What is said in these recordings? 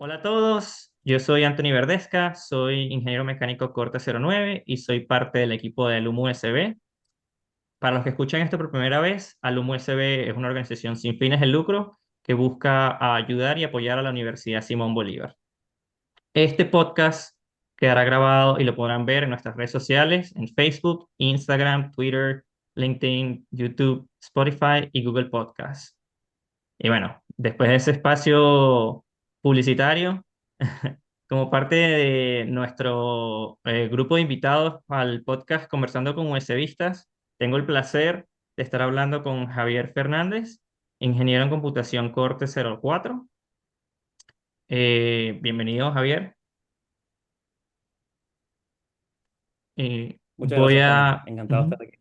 Hola a todos, yo soy Anthony Verdesca, soy ingeniero mecánico Corte 09 y soy parte del equipo de Alum USB. Para los que escuchan esto por primera vez, Alum USB es una organización sin fines de lucro que busca ayudar y apoyar a la Universidad Simón Bolívar. Este podcast quedará grabado y lo podrán ver en nuestras redes sociales, en Facebook, Instagram, Twitter, LinkedIn, YouTube, Spotify y Google Podcasts. Y bueno, después de ese espacio publicitario, como parte de nuestro grupo de invitados al podcast Conversando con USBistas, tengo el placer de estar hablando con Javier Fernández, ingeniero en computación Corte 04. Bienvenido, Javier. Muchas Voy gracias, Tony. a... Encantado de Ujú. estar aquí.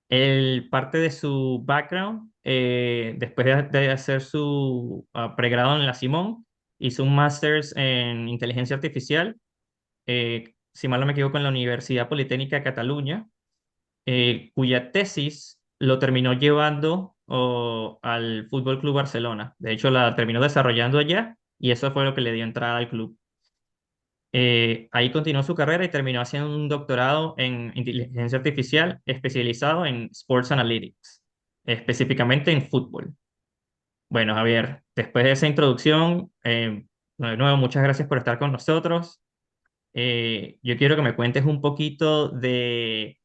El parte de su background, después de hacer su pregrado en la Simón, hizo un máster en inteligencia artificial, si mal no me equivoco, en la Universidad Politécnica de Cataluña, cuya tesis lo terminó llevando al Fútbol Club Barcelona. De hecho, la terminó desarrollando allá y eso fue lo que le dio entrada al club. Ahí continuó su carrera y terminó haciendo un doctorado en inteligencia artificial especializado en Sports Analytics, específicamente en fútbol. Bueno, Javier, después de esa introducción, de nuevo, muchas gracias por estar con nosotros. Yo quiero que me cuentes un poquito eh,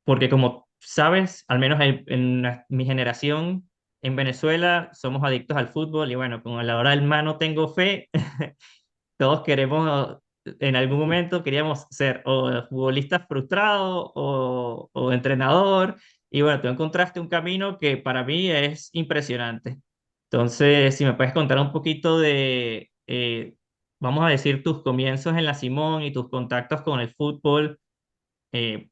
porque como sabes, al menos mi generación en Venezuela somos adictos al fútbol y bueno, como a la hora del mano tengo fe. Todos queremos, en algún momento queríamos ser o futbolista frustrado o entrenador. Y bueno, tú encontraste un camino que para mí es impresionante. Entonces, si me puedes contar un poquito de, vamos a decir, tus comienzos en la Simón y tus contactos con el fútbol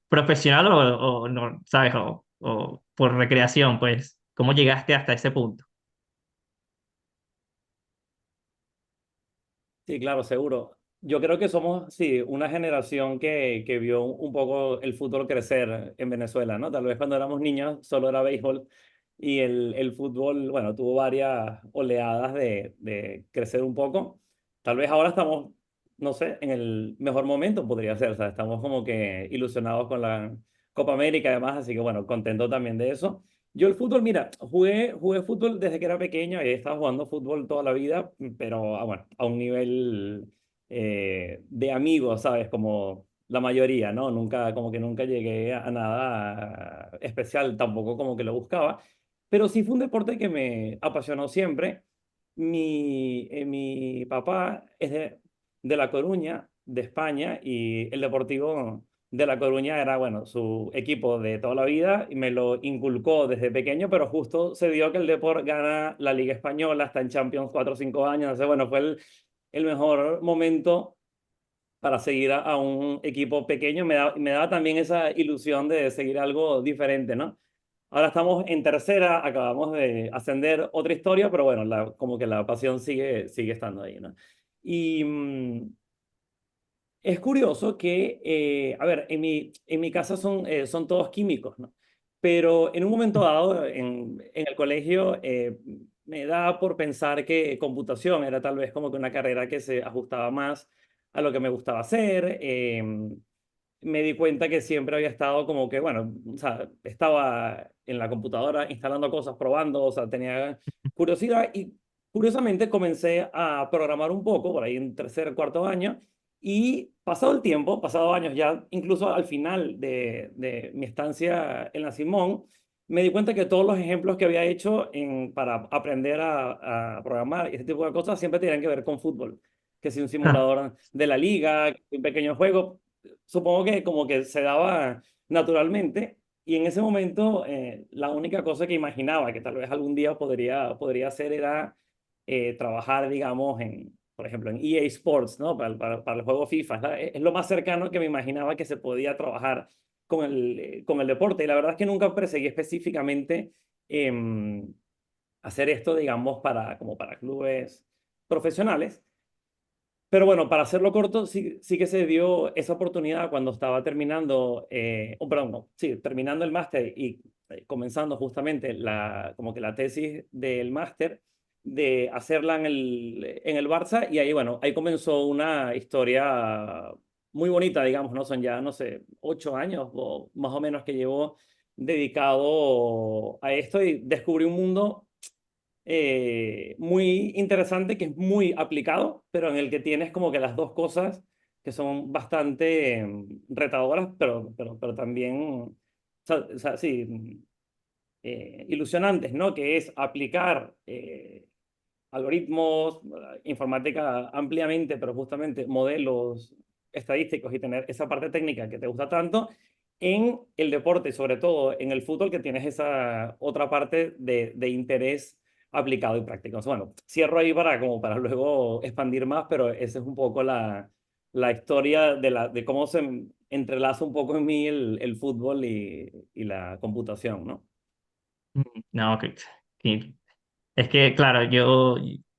profesional o no, ¿sabes? O por recreación, pues, ¿cómo llegaste hasta ese punto? Sí, claro, seguro. Yo creo que somos, sí, una generación que vio un poco el fútbol crecer en Venezuela, ¿no? Tal vez cuando éramos niños solo era béisbol y el fútbol, bueno, tuvo varias oleadas de crecer un poco. Tal vez ahora estamos, no sé, en el mejor momento podría ser, o sea, estamos como que ilusionados con la Copa América y demás, así que bueno, contento también de eso. Yo el fútbol, mira, jugué fútbol desde que era pequeño y he estado jugando fútbol toda la vida, pero bueno, a un nivel de amigos, ¿sabes? Como la mayoría, ¿no? Nunca, como que nunca llegué a nada especial, tampoco como que lo buscaba, pero sí fue un deporte que me apasionó siempre. Mi papá es de La Coruña, de España, y el Deportivo de La Coruña era, bueno, su equipo de toda la vida y me lo inculcó desde pequeño, pero justo se dio que el Depor gana la Liga Española, está en Champions 4 o 5 años, entonces, bueno, fue el mejor momento para seguir a un equipo pequeño, me daba también esa ilusión de seguir algo diferente, ¿no? Ahora estamos en tercera, acabamos de ascender otra historia, pero bueno, como que la pasión sigue estando ahí, ¿no? Y es curioso que, a ver, en mi casa son todos químicos, ¿no? Pero en un momento dado, en el colegio, me da por pensar que computación era tal vez como que una carrera que se ajustaba más a lo que me gustaba hacer. Me di cuenta que siempre había estado como que, bueno, o sea, estaba en la computadora instalando cosas, probando, o sea, tenía curiosidad y curiosamente comencé a programar un poco, por ahí en tercer, cuarto año, y pasado el tiempo, pasado años ya, incluso al final de mi estancia en la Simón, me di cuenta que todos los ejemplos que había hecho para aprender a programar y ese tipo de cosas siempre tenían que ver con fútbol. Que si un simulador de la liga, que si un pequeño juego, supongo que como que se daba naturalmente. Y en ese momento, la única cosa que imaginaba que tal vez algún día podría hacer era trabajar, digamos, por ejemplo, en EA Sports, ¿no? Para el juego FIFA. Es lo más cercano que me imaginaba que se podía trabajar con el deporte. Y la verdad es que nunca perseguí específicamente hacer esto, digamos, como para clubes profesionales. Pero bueno, para hacerlo corto, sí que se dio esa oportunidad cuando estaba terminando, perdón, no, sí, terminando el máster y comenzando justamente como que la tesis del máster. de hacerla en el Barça y ahí, bueno, ahí comenzó una historia muy bonita, digamos, ¿no? Son ya, no sé, 8 años o más o menos que llevo dedicado a esto y descubrí un mundo muy interesante que es muy aplicado, pero en el que tienes como que las dos cosas que son bastante retadoras, pero también, sí, ilusionantes, ¿no? Que es aplicar algoritmos, informática ampliamente, pero justamente modelos estadísticos y tener esa parte técnica que te gusta tanto en el deporte, sobre todo en el fútbol, que tienes esa otra parte de interés aplicado y práctico. Entonces, bueno, cierro ahí para, como para luego expandir más, pero esa es un poco la historia de cómo se entrelaza un poco en mí el fútbol y la computación, ¿no? Mm, no, que- es que, claro, yo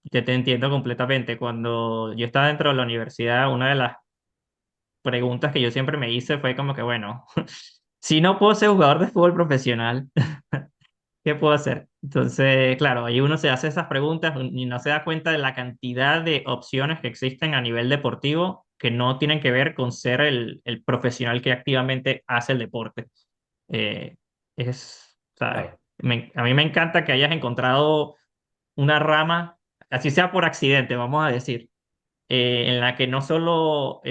te entiendo completamente. Cuando yo estaba dentro de la universidad, una de las preguntas que yo siempre me hice fue como que, bueno, si no puedo ser jugador de fútbol profesional, ¿qué puedo hacer? Entonces, claro, ahí uno se hace esas preguntas y no se da cuenta de la cantidad de opciones que existen a nivel deportivo que no tienen que ver con ser el profesional que activamente hace el deporte. Eh, ¿Sabes? Claro. A mí me encanta que hayas encontrado una rama, así sea por accidente, vamos a decir, en la que no solo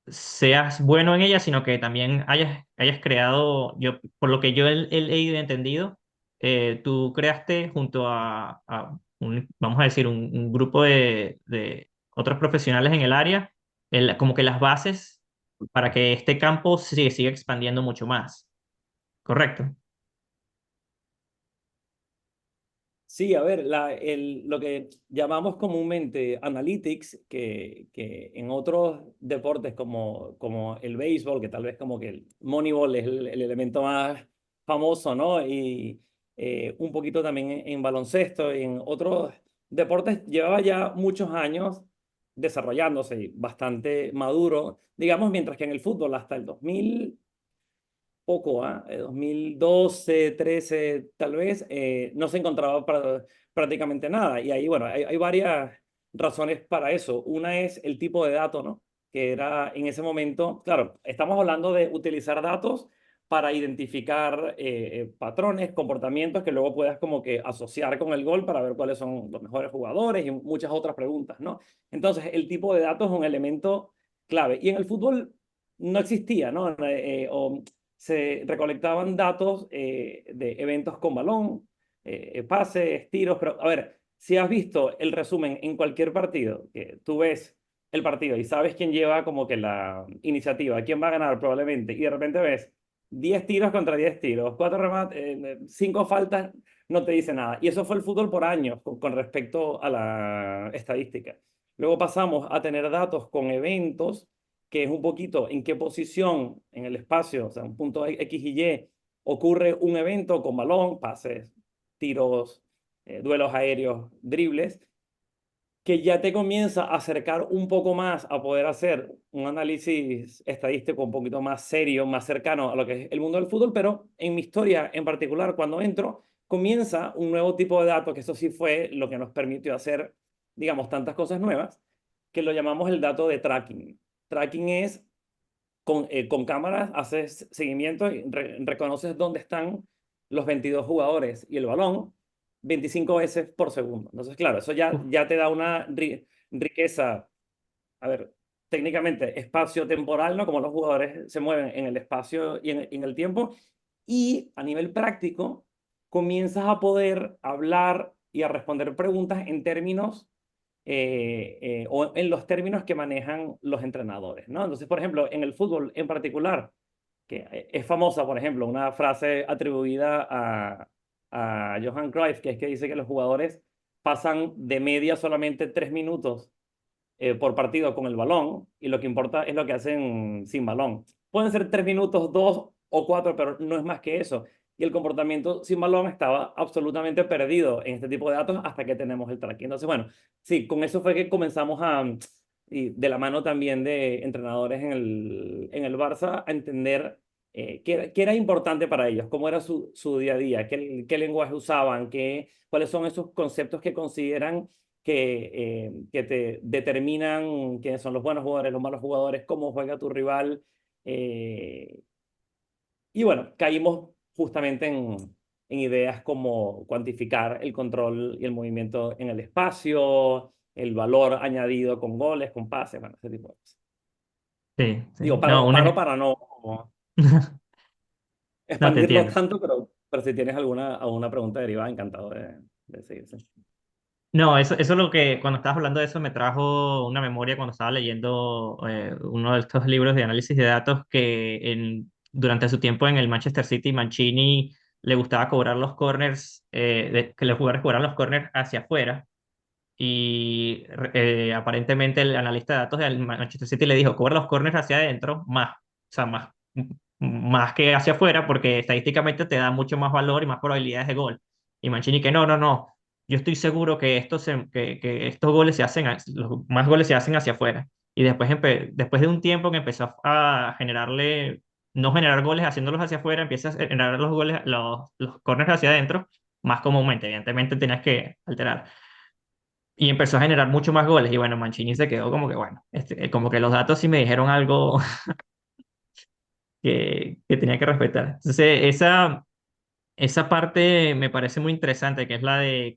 seas bueno en ella, sino que también hayas creado, yo, por lo que yo he leído y entendido, tú creaste junto a vamos a decir, un grupo de otros profesionales en el área, como que las bases para que este campo siga expandiendo mucho más. ¿Correcto? Sí, a ver, lo que llamamos comúnmente analytics, que en otros deportes como el béisbol, que tal vez como que el Moneyball es el elemento más famoso, ¿no? Y un poquito también en baloncesto y en otros deportes, llevaba ya muchos años desarrollándose y bastante maduro, digamos, mientras que en el fútbol hasta el 2000 poco, ¿ah? 2012, 13, tal vez, no se encontraba prácticamente nada. Y ahí, bueno, hay varias razones para eso. Una es el tipo de dato, ¿no? Que era en ese momento, claro, estamos hablando de utilizar datos para identificar patrones, comportamientos que luego puedas como que asociar con el gol para ver cuáles son los mejores jugadores y muchas otras preguntas, ¿no? Entonces, el tipo de datos es un elemento clave. Y en el fútbol no existía, ¿no? O se recolectaban datos de eventos con balón, pases, tiros, pero a ver, si has visto el resumen en cualquier partido, que tú ves el partido y sabes quién lleva como que la iniciativa, quién va a ganar probablemente, y de repente ves 10 tiros contra 10 tiros, 4 remates, 5 faltas, no te dice nada. Y eso fue el fútbol por años con respecto a la estadística. Luego pasamos a tener datos con eventos que es un poquito en qué posición en el espacio, o sea, un punto X y Y, ocurre un evento con balón, pases, tiros, duelos aéreos, dribles, que ya te comienza a acercar un poco más a poder hacer un análisis estadístico un poquito más serio, más cercano a lo que es el mundo del fútbol, pero en mi historia en particular, cuando entro, comienza un nuevo tipo de datos, que eso sí fue lo que nos permitió hacer, digamos, tantas cosas nuevas, que lo llamamos el dato de tracking. Tracking es con cámaras haces seguimiento y reconoces dónde están los 22 jugadores y el balón 25 veces por segundo. Entonces, claro, eso Uf, ya te da una riqueza, a ver, técnicamente espacio-temporal, ¿no? Como los jugadores se mueven en el espacio y en el tiempo. Y a nivel práctico, comienzas a poder hablar y a responder preguntas en términos o en los términos que manejan los entrenadores, ¿no? Entonces, por ejemplo, en el fútbol en particular, que es famosa, por ejemplo, una frase atribuida a Johan Cruyff, que es que dice que los jugadores pasan de media solamente 3 minutos por partido con el balón y lo que importa es lo que hacen sin balón. Pueden ser 3 minutos, 2 o 4, pero no es más que eso. Y el comportamiento sin balón estaba absolutamente perdido en este tipo de datos hasta que tenemos el tracking. Entonces, bueno, sí, con eso fue que comenzamos y de la mano también de entrenadores en el Barça, a entender qué era importante para ellos, cómo era su día a día, qué lenguaje usaban, cuáles son esos conceptos que consideran que te determinan quiénes son los buenos jugadores, los malos jugadores, cómo juega tu rival. eh, y bueno, caímos justamente en ideas como cuantificar el control y el movimiento en el espacio, el valor añadido con goles, con pases, bueno, ese tipo de cosas. Sí, sí. Digo, No, para no no te expandirlo entiendo. tanto, pero si tienes alguna pregunta derivada, encantado de seguir. Sí. No, eso es lo que, cuando estabas hablando de eso, me trajo una memoria cuando estaba leyendo uno de estos libros de análisis de datos que durante su tiempo en el Manchester City, Mancini le gustaba cobrar los corners, que los jugadores cobraran los corners hacia afuera. Y aparentemente el analista de datos del Manchester City le dijo, cobra los corners hacia adentro más, o sea, más que hacia afuera, porque estadísticamente te da mucho más valor y más probabilidades de gol. Y Mancini que no, no, no, yo estoy seguro que que estos goles se hacen, los más goles se hacen hacia afuera. Y después, después de un tiempo que empezó a generarle, no generar goles haciéndolos hacia afuera, empieza a generar los goles, los corners hacia adentro, más comúnmente, evidentemente tenías que alterar y empezó a generar mucho más goles. Y bueno, Mancini se quedó como que, bueno, como que los datos sí me dijeron algo que tenía que respetar. Entonces, esa parte me parece muy interesante, que es la de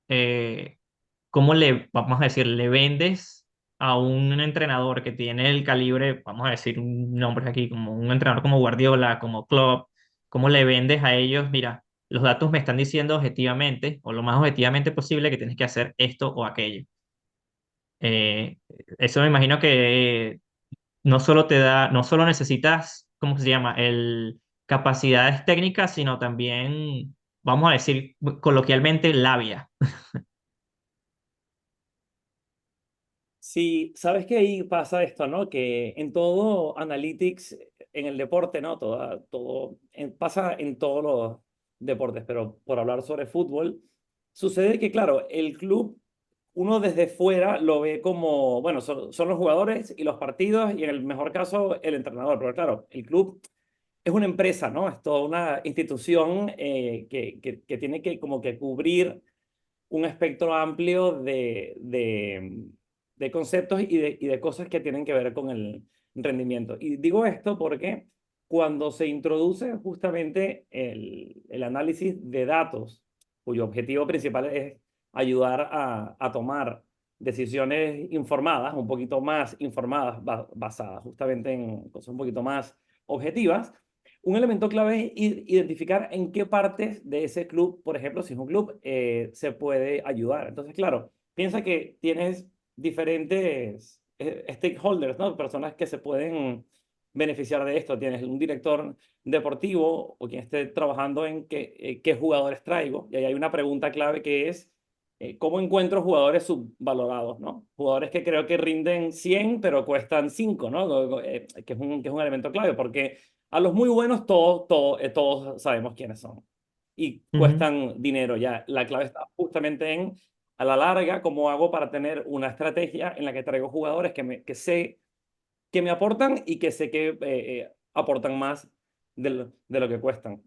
eh, cómo vamos a decir, le vendes a un entrenador que tiene el calibre, vamos a decir un nombre aquí, como un entrenador como Guardiola, como Klopp, cómo le vendes a ellos, mira, los datos me están diciendo objetivamente, o lo más objetivamente posible, que tienes que hacer esto o aquello. Eh, Eso me imagino que no solo te da, no solo necesitas, ¿cómo se llama? Capacidades técnicas, sino también, vamos a decir coloquialmente, labia. Sí, sabes que ahí pasa esto, ¿no? Que en todo analytics, en el deporte, ¿no? Pasa en todos los deportes, pero por hablar sobre fútbol, sucede que, claro, el club, uno desde fuera lo ve como, bueno, son los jugadores y los partidos y en el mejor caso el entrenador, pero claro, el club es una empresa, ¿no? Es toda una institución que tiene que como que cubrir un espectro amplio de conceptos y de cosas que tienen que ver con el rendimiento. Y digo esto porque cuando se introduce justamente el análisis de datos, cuyo objetivo principal es ayudar a tomar decisiones informadas, un poquito más informadas, basadas justamente en cosas un poquito más objetivas, un elemento clave es identificar en qué partes de ese club, por ejemplo, si es un club, se puede ayudar. Entonces, claro, piensa que tienes diferentes stakeholders, ¿no? Personas que se pueden beneficiar de esto. Tienes un director deportivo o quien esté trabajando en qué jugadores traigo. Y ahí hay una pregunta clave que es, ¿cómo encuentro jugadores subvalorados, ¿no? Jugadores que creo que rinden 100 pero cuestan 5, ¿no? Que es un elemento clave, porque a los muy buenos todos sabemos quiénes son y Ujú, cuestan dinero ya. La clave está justamente en, a la larga, cómo hago para tener una estrategia en la que traigo jugadores que sé que me aportan y que sé que aportan más de lo que cuestan.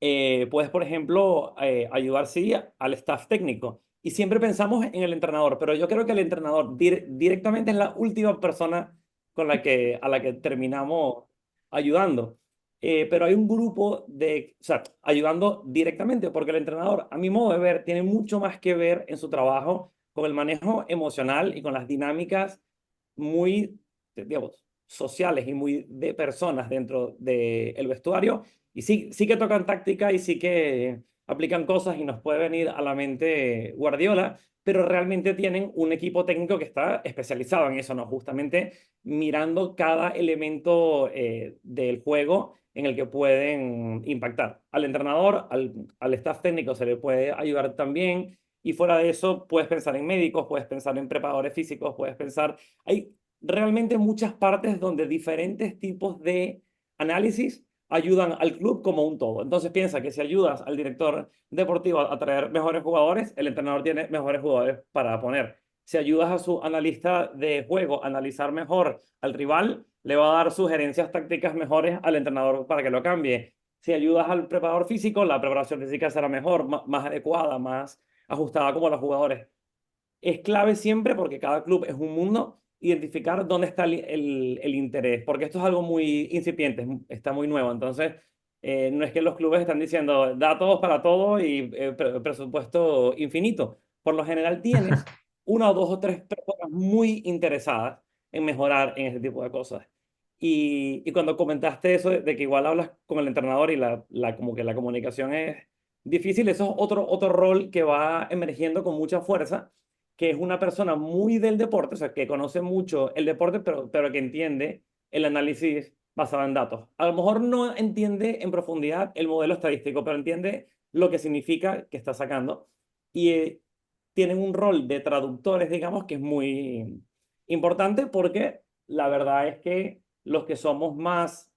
Puedes, por ejemplo, ayudar, sí, al staff técnico. Y siempre pensamos en el entrenador, pero yo creo que el entrenador directamente es la última persona a la que terminamos ayudando. Pero hay un grupo o sea, ayudando directamente, porque el entrenador, a mi modo de ver, tiene mucho más que ver en su trabajo con el manejo emocional y con las dinámicas muy, digamos, sociales y muy de personas dentro del vestuario y sí que tocan táctica y sí que aplican cosas y nos puede venir a la mente Guardiola, pero realmente tienen un equipo técnico que está especializado en eso, ¿no? Justamente mirando cada elemento del juego en el que pueden impactar. Al entrenador, al staff técnico se le puede ayudar también. Y fuera de eso, puedes pensar en médicos, puedes pensar en preparadores físicos, puedes pensar... Hay realmente muchas partes donde diferentes tipos de análisis ayudan al club como un todo. Entonces piensa que si ayudas al director deportivo a traer mejores jugadores, el entrenador tiene mejores jugadores para poner. Si ayudas a su analista de juego a analizar mejor al rival, le va a dar sugerencias tácticas mejores al entrenador para que lo cambie. Si ayudas al preparador físico, la preparación física será mejor, más adecuada, más ajustada como los jugadores. Es clave siempre porque cada club es un mundo, identificar dónde está el interés, porque esto es algo muy incipiente, está muy nuevo. Entonces, no es que los clubes están diciendo datos para todo y presupuesto infinito. Por lo general tienes una o dos o tres personas muy interesadas en mejorar en ese tipo de cosas. Y cuando comentaste eso de que igual hablas con el entrenador y como que la comunicación es difícil, eso es otro rol que va emergiendo con mucha fuerza, que es una persona muy del deporte, o sea, que conoce mucho el deporte, pero que entiende el análisis basado en datos. A lo mejor no entiende en profundidad el modelo estadístico, pero entiende lo que significa que está sacando. Y tienen un rol de traductores, digamos, que es muy importante porque la verdad es que los que somos más,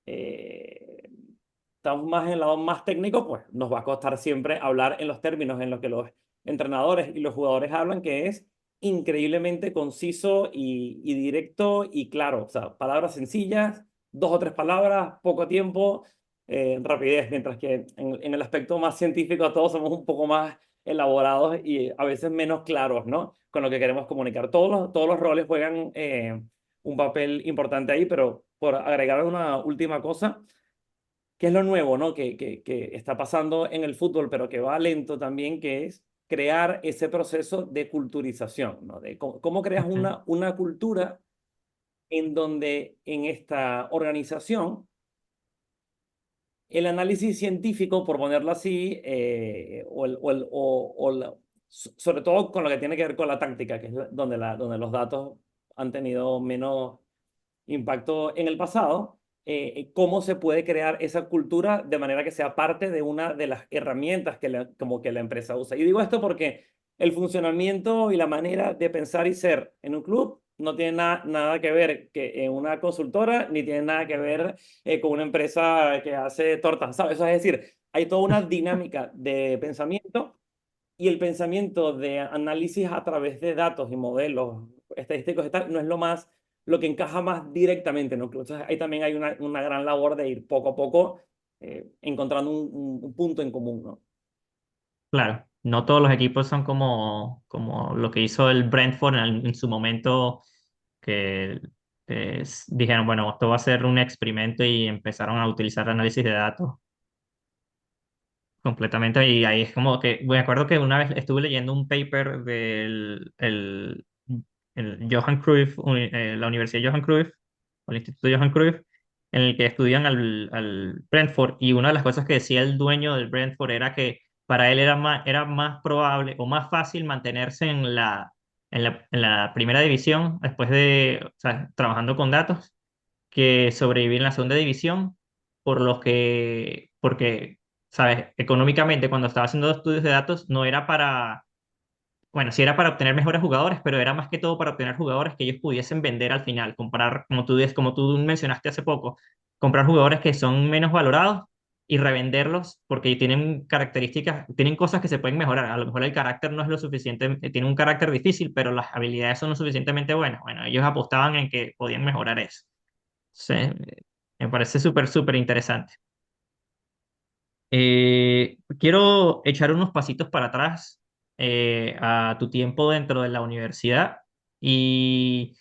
estamos más en el lado más técnico, pues nos va a costar siempre hablar en los términos en los que los entrenadores y los jugadores hablan, que es increíblemente conciso y directo y claro. O sea, palabras sencillas, dos o tres palabras, poco tiempo, rapidez, mientras que en el aspecto más científico todos somos un poco más elaborados y a veces menos claros, ¿no? Con lo que queremos comunicar. Todos los roles juegan un papel importante ahí, pero por agregar una última cosa, que es lo nuevo, ¿no? Que está pasando en el fútbol, pero que va lento también, que es crear ese proceso de culturización, ¿no? De cómo creas Ok. una cultura en donde en esta organización el análisis científico, por ponerlo así, sobre todo con lo que tiene que ver con la táctica, que es donde los datos han tenido menos impacto en el pasado, cómo se puede crear esa cultura de manera que sea parte de una de las herramientas como que la empresa usa. Y digo esto porque el funcionamiento y la manera de pensar y ser en un club no tiene nada que ver que en una consultora, ni tiene nada que ver con una empresa que hace tortas, ¿sabes? Eso es decir, hay toda una dinámica de pensamiento y el pensamiento de análisis a través de datos y modelos estadísticos y tal, no es lo que encaja más directamente, ¿no? Entonces ahí también hay una gran labor de ir poco a poco encontrando un punto en común, ¿no? Claro, no todos los equipos son como lo que hizo el Brentford en su momento, que dijeron, bueno, esto va a ser un experimento y empezaron a utilizar análisis de datos completamente. Y ahí es como que, me acuerdo que una vez estuve leyendo un paper el Johan Cruyff, la Universidad Johan Cruyff, o el Instituto Johan Cruyff, en el que estudian al Brentford. Y una de las cosas que decía el dueño del Brentford era que para él era más probable o más fácil mantenerse en la primera división después de, o sea, trabajando con datos, que sobrevivir en la segunda división, porque, ¿sabes? Económicamente, cuando estaba haciendo estudios de datos, no era para, bueno, sí era para obtener mejores jugadores, pero era más que todo para obtener jugadores que ellos pudiesen vender al final, comprar, como tú mencionaste hace poco, comprar jugadores que son menos valorados y revenderlos porque tienen características, tienen cosas que se pueden mejorar. A lo mejor el carácter no es lo suficiente, tiene un carácter difícil, pero las habilidades son lo suficientemente buenas. Bueno, ellos apostaban en que podían mejorar eso. Sí, me parece súper, súper interesante. Quiero echar unos pasitos para atrás a tu tiempo dentro de la universidad y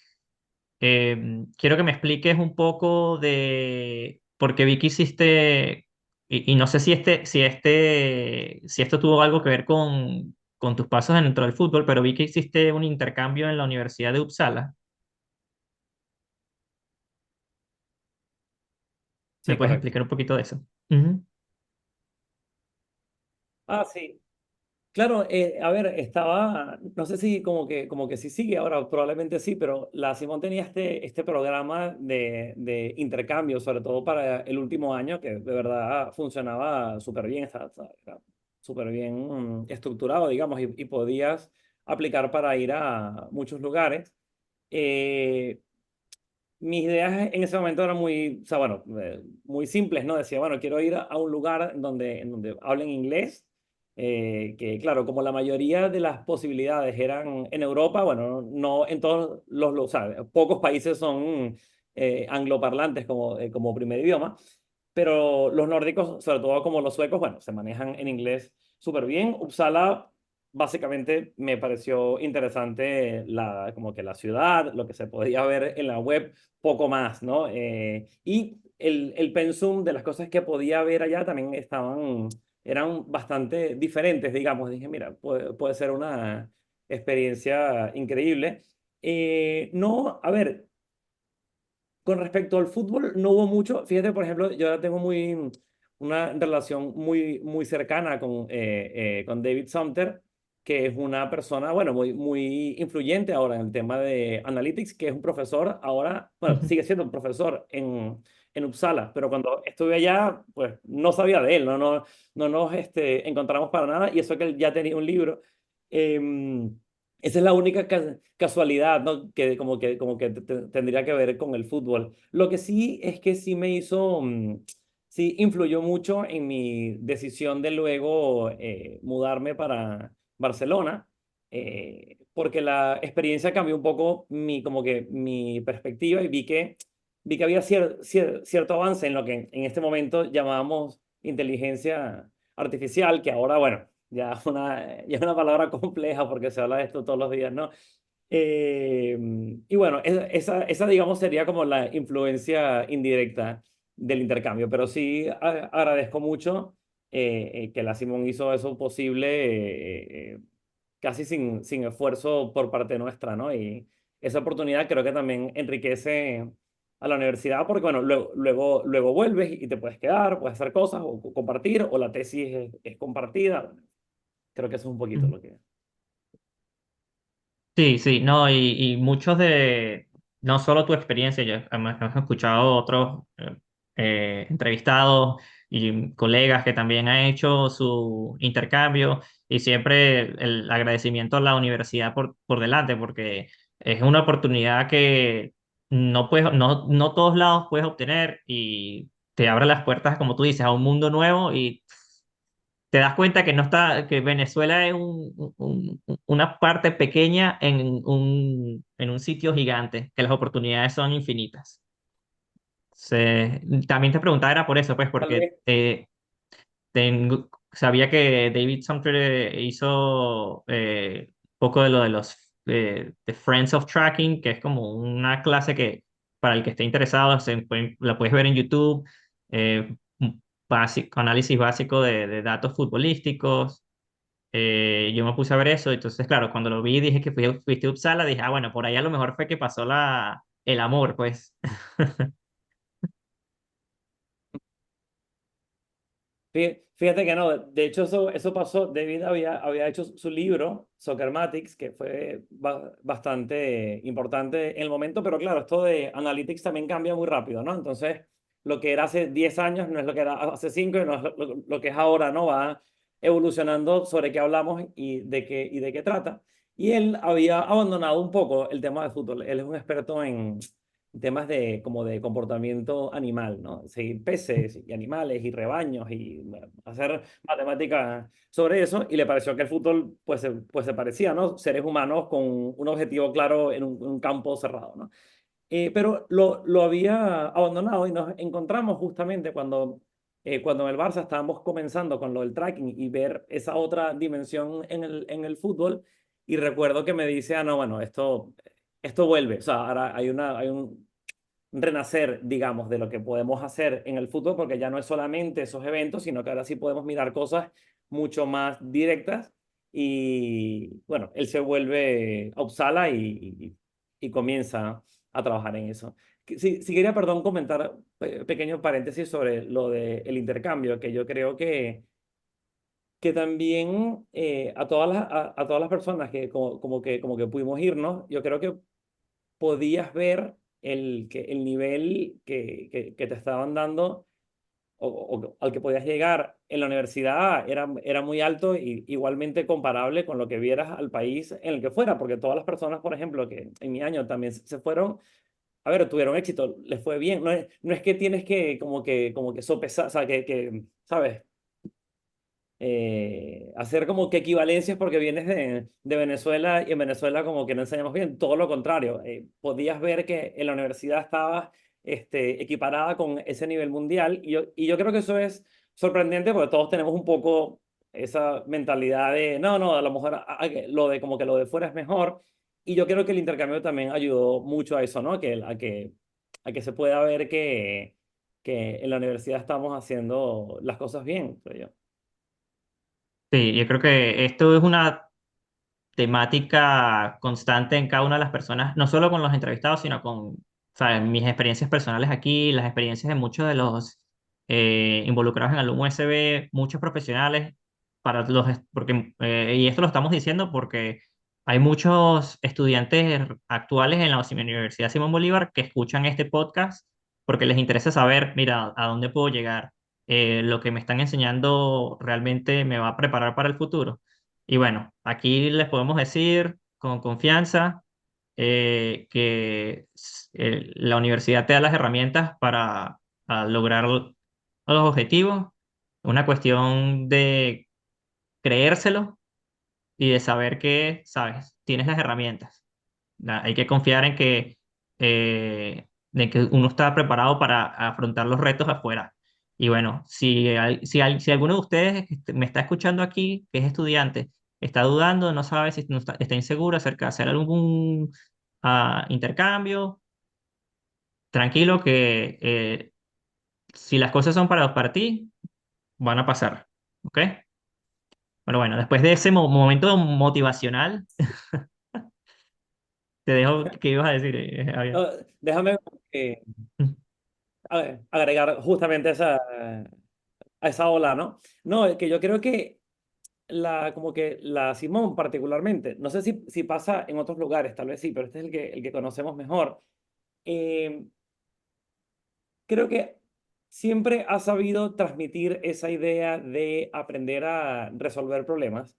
quiero que me expliques un poco porque vi que hiciste, y no sé si esto tuvo algo que ver con tus pasos dentro del fútbol, pero vi que hiciste un intercambio en la Universidad de Uppsala. ¿Me Sí, puedes correcto. explicar un poquito de eso? Ujú. Ah, sí. Claro, a ver, no sé si como que sí sigue ahora, probablemente sí, pero la Simón tenía este programa de intercambio, sobre todo para el último año, que de verdad funcionaba súper bien, era súper bien estructurado, digamos, y podías aplicar para ir a muchos lugares. Eh, Mis ideas en ese momento eran muy, o sea, bueno, muy simples, ¿no? Decía, bueno, quiero ir a un lugar en donde hablen inglés, que claro, como la mayoría de las posibilidades eran en Europa, bueno, no en todos o sea, pocos países son angloparlantes como primer idioma, pero los nórdicos, sobre todo como los suecos, bueno, se manejan en inglés súper bien. Uppsala, básicamente, me pareció interesante como que la ciudad, lo que se podía ver en la web, poco más, ¿no? Y el pensum de las cosas que podía ver allá también eran bastante diferentes, digamos. Dije, mira, puede ser una experiencia increíble. No, a ver, con respecto al fútbol, no hubo mucho. Fíjate, por ejemplo, yo ahora tengo una relación muy cercana con David Sumter, que es una persona, bueno, muy influyente ahora en el tema de analytics, que es un profesor ahora, bueno, Ujú, sigue siendo un profesor en Uppsala, pero cuando estuve allá, pues no sabía de él, no nos encontramos para nada, y eso que él ya tenía un libro. Em, Esa es la única casualidad, ¿no? Que como que tendría que ver con el fútbol. Lo que sí es que sí sí influyó mucho en mi decisión de luego mudarme para Barcelona, porque la experiencia cambió un poco como que mi perspectiva y vi que había cierto avance en lo que en este momento llamábamos inteligencia artificial, que ahora, bueno, ya es una palabra compleja porque se habla de esto todos los días, ¿no? Eh, y bueno, esa, digamos, sería como la influencia indirecta del intercambio, pero sí agradezco mucho que la Simón hizo eso posible casi sin esfuerzo por parte nuestra, ¿no? Y esa oportunidad creo que también enriquece a la universidad porque, bueno, luego vuelves y te puedes quedar, puedes hacer cosas o compartir, o la tesis es compartida. Creo que eso es un poquito ujú. lo que... Sí, sí, no, y muchos no solo tu experiencia, yo hemos escuchado otros entrevistados y colegas que también han hecho su intercambio y siempre el agradecimiento a la universidad por delante, porque es una oportunidad que no todos lados puedes obtener y te abre las puertas, como tú dices, a un mundo nuevo y te das cuenta que no está, que Venezuela es una parte pequeña en un sitio gigante, que las oportunidades son infinitas. También te preguntaba era por eso, pues, Tal porque vez sabía que David Sumter hizo poco de lo de los de Friends of Tracking, que es como una clase que para el que esté interesado la puedes ver en YouTube, análisis básico de datos futbolísticos. Yo me puse a ver eso, entonces claro, cuando lo vi dije que fuiste a Uppsala, dije, ah, bueno, por ahí a lo mejor fue que pasó el amor, pues. Fíjate que no, de hecho eso pasó, David había hecho su libro, Soccermatics, que fue bastante importante en el momento, pero claro, esto de Analytics también cambia muy rápido, ¿no? Entonces, lo que era hace 10 años no es lo que era hace 5 y no es lo que es ahora, ¿no? Va evolucionando sobre qué hablamos y de qué trata. Y él había abandonado un poco el tema de fútbol, él es un experto en temas como de comportamiento animal, ¿no? Seguir peces y animales y rebaños y bueno, hacer matemáticas sobre eso y le pareció que el fútbol pues se parecía, ¿no? Seres humanos con un objetivo claro en un campo cerrado, ¿no? Pero lo había abandonado y nos encontramos justamente cuando en el Barça estábamos comenzando con lo del tracking y ver esa otra dimensión en el fútbol y recuerdo que me dice, ah, no, bueno, esto vuelve, o sea, ahora hay un renacer, digamos, de lo que podemos hacer en el fútbol, porque ya no es solamente esos eventos, sino que ahora sí podemos mirar cosas mucho más directas. Y bueno, él se vuelve a Uppsala y comienza a trabajar en eso. Si quería, perdón, comentar pequeño paréntesis sobre lo del intercambio, que yo creo que también a todas las personas que como que pudimos irnos, yo creo que podías ver el nivel que te estaban dando o al que podías llegar en la universidad era muy alto y igualmente comparable con lo que vieras al país en el que fuera, porque todas las personas, por ejemplo, que en mi año también se fueron, a ver, tuvieron éxito, les fue bien. No es que tienes que como que sopesar, o sea, ¿sabes? hacer como que equivalencias porque vienes de Venezuela y en Venezuela como que no enseñamos bien, todo lo contrario. Podías ver que en la universidad estaba equiparada con ese nivel mundial y yo creo que eso es sorprendente porque todos tenemos un poco esa mentalidad de, no, no, a lo mejor lo de como que lo de fuera es mejor. Y yo creo que el intercambio también ayudó mucho a eso, ¿no? A que se pueda ver que en la universidad estamos haciendo las cosas bien, creo yo. Sí, yo creo que esto es una temática constante en cada una de las personas, no solo con los entrevistados, sino con, ¿sabes? Mis experiencias personales aquí, las experiencias de muchos de los involucrados en el USB, muchos profesionales, porque, y esto lo estamos diciendo porque hay muchos estudiantes actuales en la Universidad Simón Bolívar que escuchan este podcast porque les interesa saber, mira, a dónde puedo llegar. Lo que me están enseñando realmente me va a preparar para el futuro. Y bueno, aquí les podemos decir con confianza que la universidad te da las herramientas para lograr los objetivos. Una cuestión de creérselo y de saber que, sabes, tienes las herramientas. Hay que confiar en que uno está preparado para afrontar los retos afuera. Y bueno, si alguno de ustedes me está escuchando aquí, que es estudiante, está dudando, no sabe si no está inseguro acerca de hacer algún intercambio, tranquilo que si las cosas son para ti, van a pasar. ¿Ok? Bueno, después de ese momento motivacional, te dejo, ¿qué ibas a decir, Javier? No, déjame agregar justamente a esa ola, ¿no? No, es que yo creo que como que la Simón particularmente, no sé si pasa en otros lugares, tal vez sí, pero este es el que conocemos mejor. Eh, Creo que siempre ha sabido transmitir esa idea de aprender a resolver problemas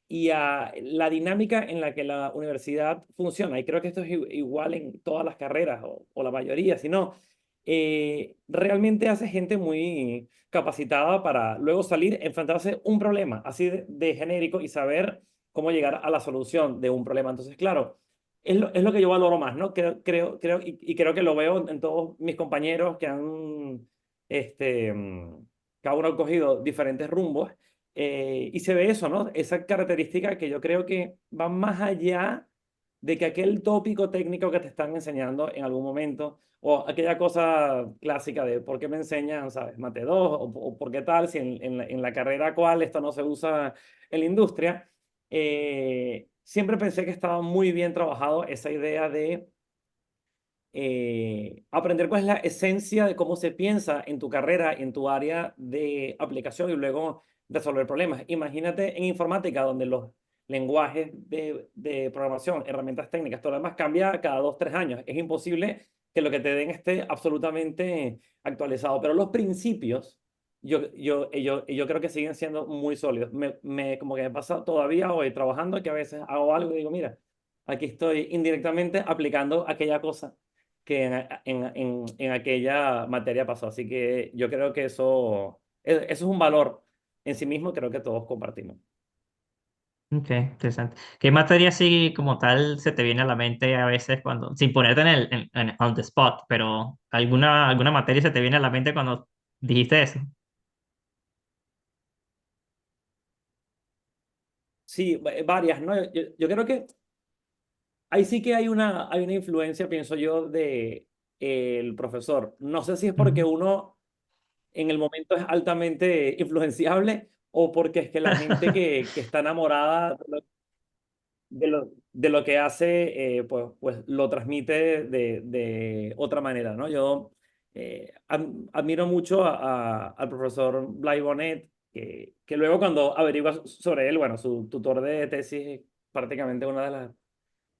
y a la dinámica en la que la universidad funciona. Y creo que esto es igual en todas las carreras o la mayoría, si no, realmente hace gente muy capacitada para luego salir, enfrentarse a un problema así de genérico y saber cómo llegar a la solución de un problema. Entonces, claro. Es lo que yo valoro más, ¿no? Y creo que lo veo en todos mis compañeros que han, este, mm, cada uno ha cogido diferentes rumbos, y se ve eso, ¿no? Esa característica que yo creo que va más allá de que aquel tópico técnico que te están enseñando en algún momento, o aquella cosa clásica de por qué me enseñan, ¿sabes? Mate 2, o por qué tal, si en la carrera cual esto no se usa en la industria. Siempre pensé que estaba muy bien trabajado esa idea de aprender cuál es la esencia de cómo se piensa en tu carrera, en tu área de aplicación y luego resolver problemas. Imagínate en informática, donde los lenguajes de programación, herramientas técnicas, todo lo demás cambia cada 2, 3 años. Es imposible que lo que te den esté absolutamente actualizado, pero los principios, yo creo que siguen siendo muy sólidos. Como que me pasa todavía hoy trabajando que a veces hago algo y digo, mira, aquí estoy indirectamente aplicando aquella cosa que en aquella materia pasó. Así que yo creo que eso es un valor en sí mismo, creo que todos compartimos. Ok, interesante. ¿Qué materia así como tal se te viene a la mente a veces cuando, sin ponerte on the spot, pero alguna materia se te viene a la mente cuando dijiste eso? Sí, varias, ¿no? Yo creo que ahí sí que hay una influencia, pienso yo, de el profesor. No sé si es porque Ujú. uno en el momento es altamente influenciable o porque es que la gente que está enamorada de lo que hace, pues lo transmite de otra manera, ¿no? Yo admiro mucho al profesor Blay Bonet, que luego cuando averiguas sobre él, bueno, su tutor de tesis es prácticamente una de las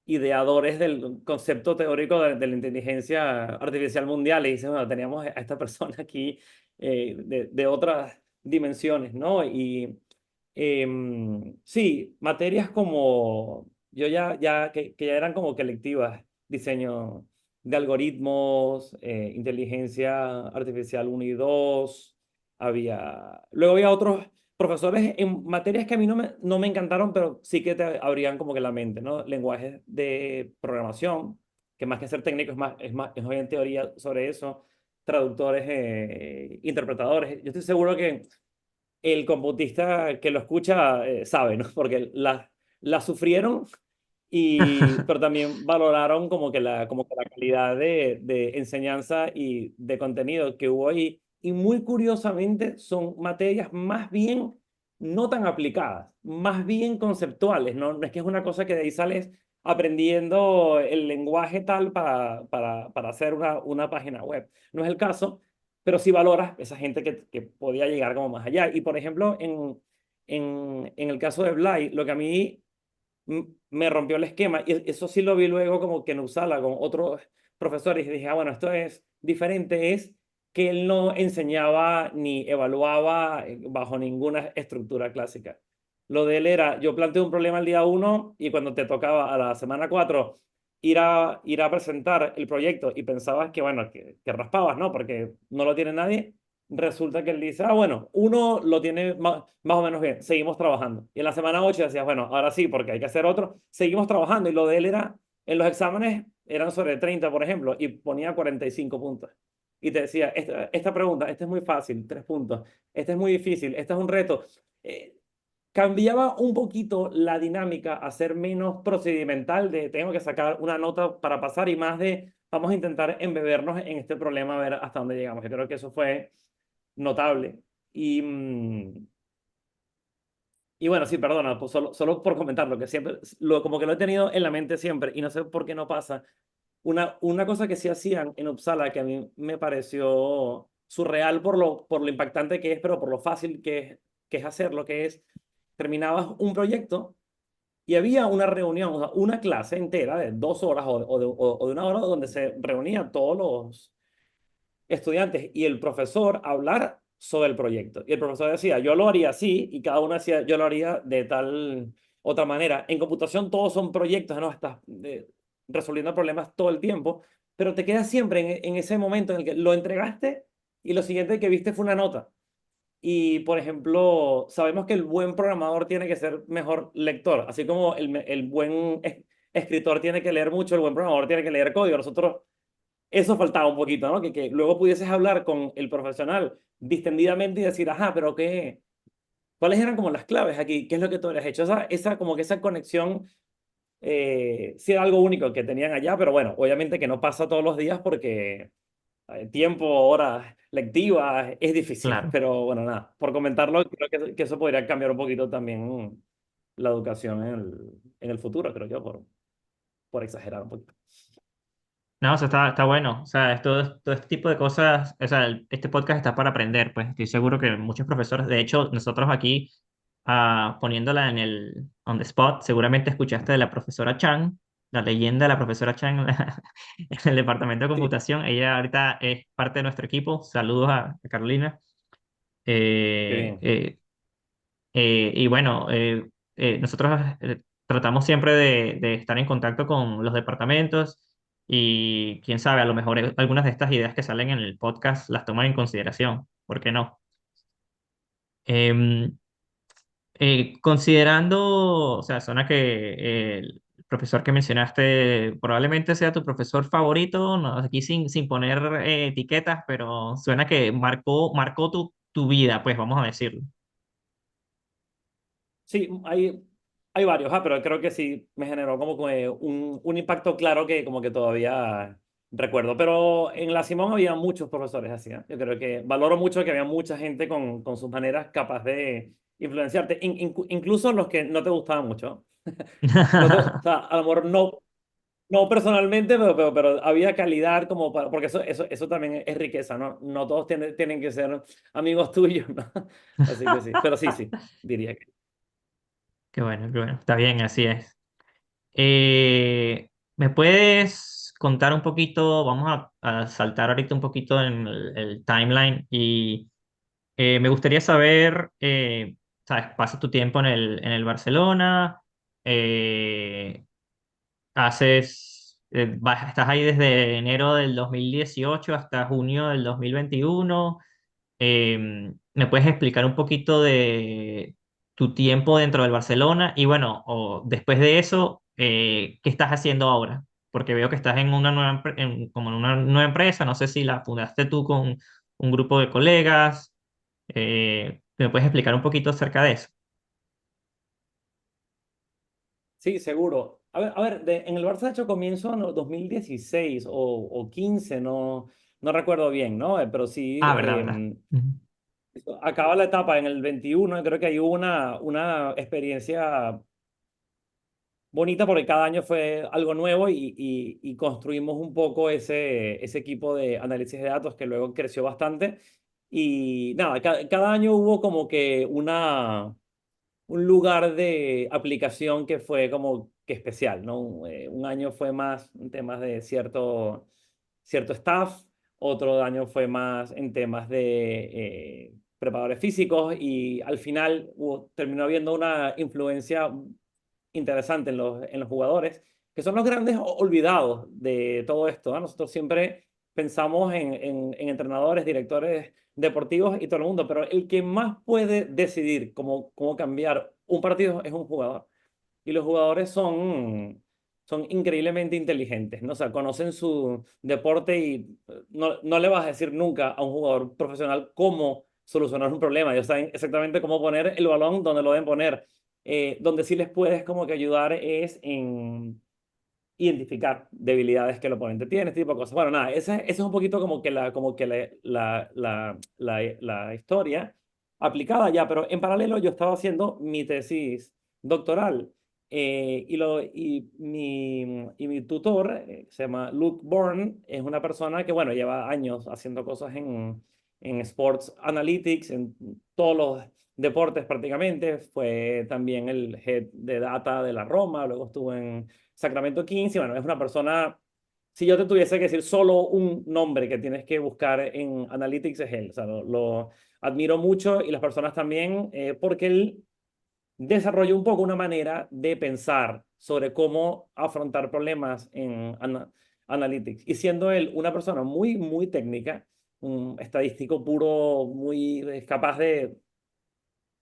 ideadores del concepto teórico de la inteligencia artificial mundial, y dice, bueno, teníamos a esta persona aquí de otras dimensiones, ¿no? Y sí, materias como, yo que ya eran como que electivas, diseño de algoritmos, inteligencia artificial 1 y 2, luego había otros profesores en materias que a mí no me encantaron, pero sí que te abrían como que la mente, ¿no? Lenguajes de programación, que más que ser técnico es más bien teoría sobre eso, traductores, interpretadores. Yo estoy seguro que el computista que lo escucha sabe, ¿no? Porque la sufrieron pero también valoraron como que la calidad de enseñanza y de contenido que hubo ahí. Y muy curiosamente son materias más bien no tan aplicadas, más bien conceptuales, ¿no? No es que es una cosa que de ahí sales aprendiendo el lenguaje tal para hacer una página web. No es el caso, pero sí valoras esa gente que podía llegar como más allá. Y por ejemplo, en el caso de Blay, lo que a mí me rompió el esquema. Y eso sí lo vi luego como que en Uppsala con otros profesores y dije, ah, bueno, esto es diferente, es que él no enseñaba ni evaluaba bajo ninguna estructura clásica. Lo de él era, yo planteo un problema el día uno y cuando te tocaba a la semana 4 ir a presentar el proyecto y pensabas que, bueno, que raspabas, ¿no? Porque no lo tiene nadie, resulta que él dice, ah, bueno, uno lo tiene más o menos bien, seguimos trabajando. Y en la semana 8 decías, bueno, ahora sí, porque hay que hacer otro, seguimos trabajando. Y lo de él era, en los exámenes eran sobre 30 por ejemplo, y ponía 45 puntos. Y te decía, esta pregunta, esta es muy fácil, 3 puntos, esta es muy difícil, esta es un reto. Eh, Cambiaba un poquito la dinámica a ser menos procedimental de tengo que sacar una nota para pasar y más de vamos a intentar embebernos en este problema a ver hasta dónde llegamos. Yo creo que eso fue notable. Y bueno, sí, perdona, pues solo por comentarlo, que siempre, como que lo he tenido en la mente siempre y no sé por qué no pasa. Una cosa que sí hacían en Uppsala que a mí me pareció surreal por lo impactante que es, pero por lo fácil que es hacerlo, que es, terminabas un proyecto y había una reunión, o sea, una clase entera de 2 horas o de una hora donde se reunían todos los estudiantes y el profesor hablar sobre el proyecto. Y el profesor decía, yo lo haría así, y cada uno decía, yo lo haría de tal otra manera. En computación todos son proyectos, ¿no? Estás resolviendo problemas todo el tiempo, pero te quedas siempre en ese momento en el que lo entregaste y lo siguiente que viste fue una nota. Y, por ejemplo, sabemos que el buen programador tiene que ser mejor lector, así como el buen escritor tiene que leer mucho, el buen programador tiene que leer código. Nosotros eso faltaba un poquito, ¿no? Que luego pudieses hablar con el profesional distendidamente y decir, ajá, pero ¿cuáles eran como las claves aquí? ¿Qué es lo que tú habías hecho? Como que esa conexión sí era algo único que tenían allá, pero bueno, obviamente que no pasa todos los días porque tiempo, horas lectivas, es difícil. Claro. Pero bueno, nada, por comentarlo, creo que eso podría cambiar un poquito también la educación en el futuro, creo yo, por exagerar un poquito. No, o sea, está bueno. O sea, todo este tipo de cosas, o sea, este podcast está para aprender, pues estoy seguro que muchos profesores, de hecho, nosotros aquí, poniéndola en el on the spot, seguramente escuchaste de la profesora Chang, la leyenda de la profesora Chang en el departamento de Sí, computación. Ella ahorita es parte de nuestro equipo. Saludos a Carolina. qué Eh, bien. eh, y bueno, nosotros tratamos siempre de estar en contacto con los departamentos y quién sabe, a lo mejor algunas de estas ideas que salen en el podcast las toman en consideración. ¿Por qué no? Em, Considerando, o sea, suena que el profesor que mencionaste probablemente sea tu profesor favorito, no, aquí sin poner etiquetas, pero suena que marcó tu vida, pues vamos a decirlo. Sí, hay varios, pero creo que sí me generó como que un impacto claro que como que todavía recuerdo. Pero en la Simón había muchos profesores así, ¿eh? Yo creo que valoro mucho que había mucha gente con sus maneras capaz de influenciarte, incluso los que no te gustaban mucho. O sea, a lo mejor no personalmente, pero había calidad como porque eso también es riqueza, ¿no? No todos tienen que ser amigos tuyos, ¿no? Así que sí, pero sí, diría que. Qué bueno, está bien, así es. ¿Me puedes contar un poquito? Vamos a saltar ahorita un poquito en el timeline y me gustaría saber, ¿sabes? Pasas tu tiempo en el Barcelona, eh, estás ahí desde enero del 2018 hasta junio del 2021. ¿Me puedes explicar un poquito de tu tiempo dentro del Barcelona? Y bueno, o después de eso, ¿qué estás haciendo ahora? Porque veo que estás en una nueva, como en una nueva empresa, no sé si la fundaste tú con un grupo de colegas. ¿Me puedes explicar un poquito acerca de eso? Sí, seguro. A ver, en el Barça de hecho comienzo en el 2016 o 15, no recuerdo bien, ¿no? Pero sí, Ah, verdad, verdad. Ujú. acaba la etapa en el 21 y creo que hay una experiencia bonita porque cada año fue algo nuevo y construimos un poco ese equipo de análisis de datos que luego creció bastante. Y nada, cada año hubo como que un lugar de aplicación que fue como que especial, ¿no? Un año fue más en temas de cierto staff, otro año fue más en temas de preparadores físicos y al final terminó habiendo una influencia interesante en los jugadores, que son los grandes olvidados de todo esto, ¿no? Nosotros siempre pensamos en entrenadores, directores deportivos y todo el mundo, pero el que más puede decidir cómo cambiar un partido es un jugador. Y los jugadores son increíblemente inteligentes, ¿no? O sea, conocen su deporte y no le vas a decir nunca a un jugador profesional cómo solucionar un problema. Ellos saben exactamente cómo poner el balón donde lo deben poner. Donde sí les puedes como que ayudar es en identificar debilidades que el oponente tiene, este tipo de cosas. Bueno, nada, ese es un poquito como que la historia aplicada ya, pero en paralelo yo estaba haciendo mi tesis doctoral y mi tutor se llama Luke Bourne, es una persona que, bueno, lleva años haciendo cosas en Sports Analytics, en todos los deportes prácticamente, fue también el head de data de la Roma, luego estuvo en Sacramento Kings, y bueno, es una persona, si yo te tuviese que decir solo un nombre que tienes que buscar en Analytics es él, o sea, lo admiro mucho y las personas también, porque él desarrolló un poco una manera de pensar sobre cómo afrontar problemas en Analytics, y siendo él una persona muy, muy técnica, un estadístico puro, muy capaz de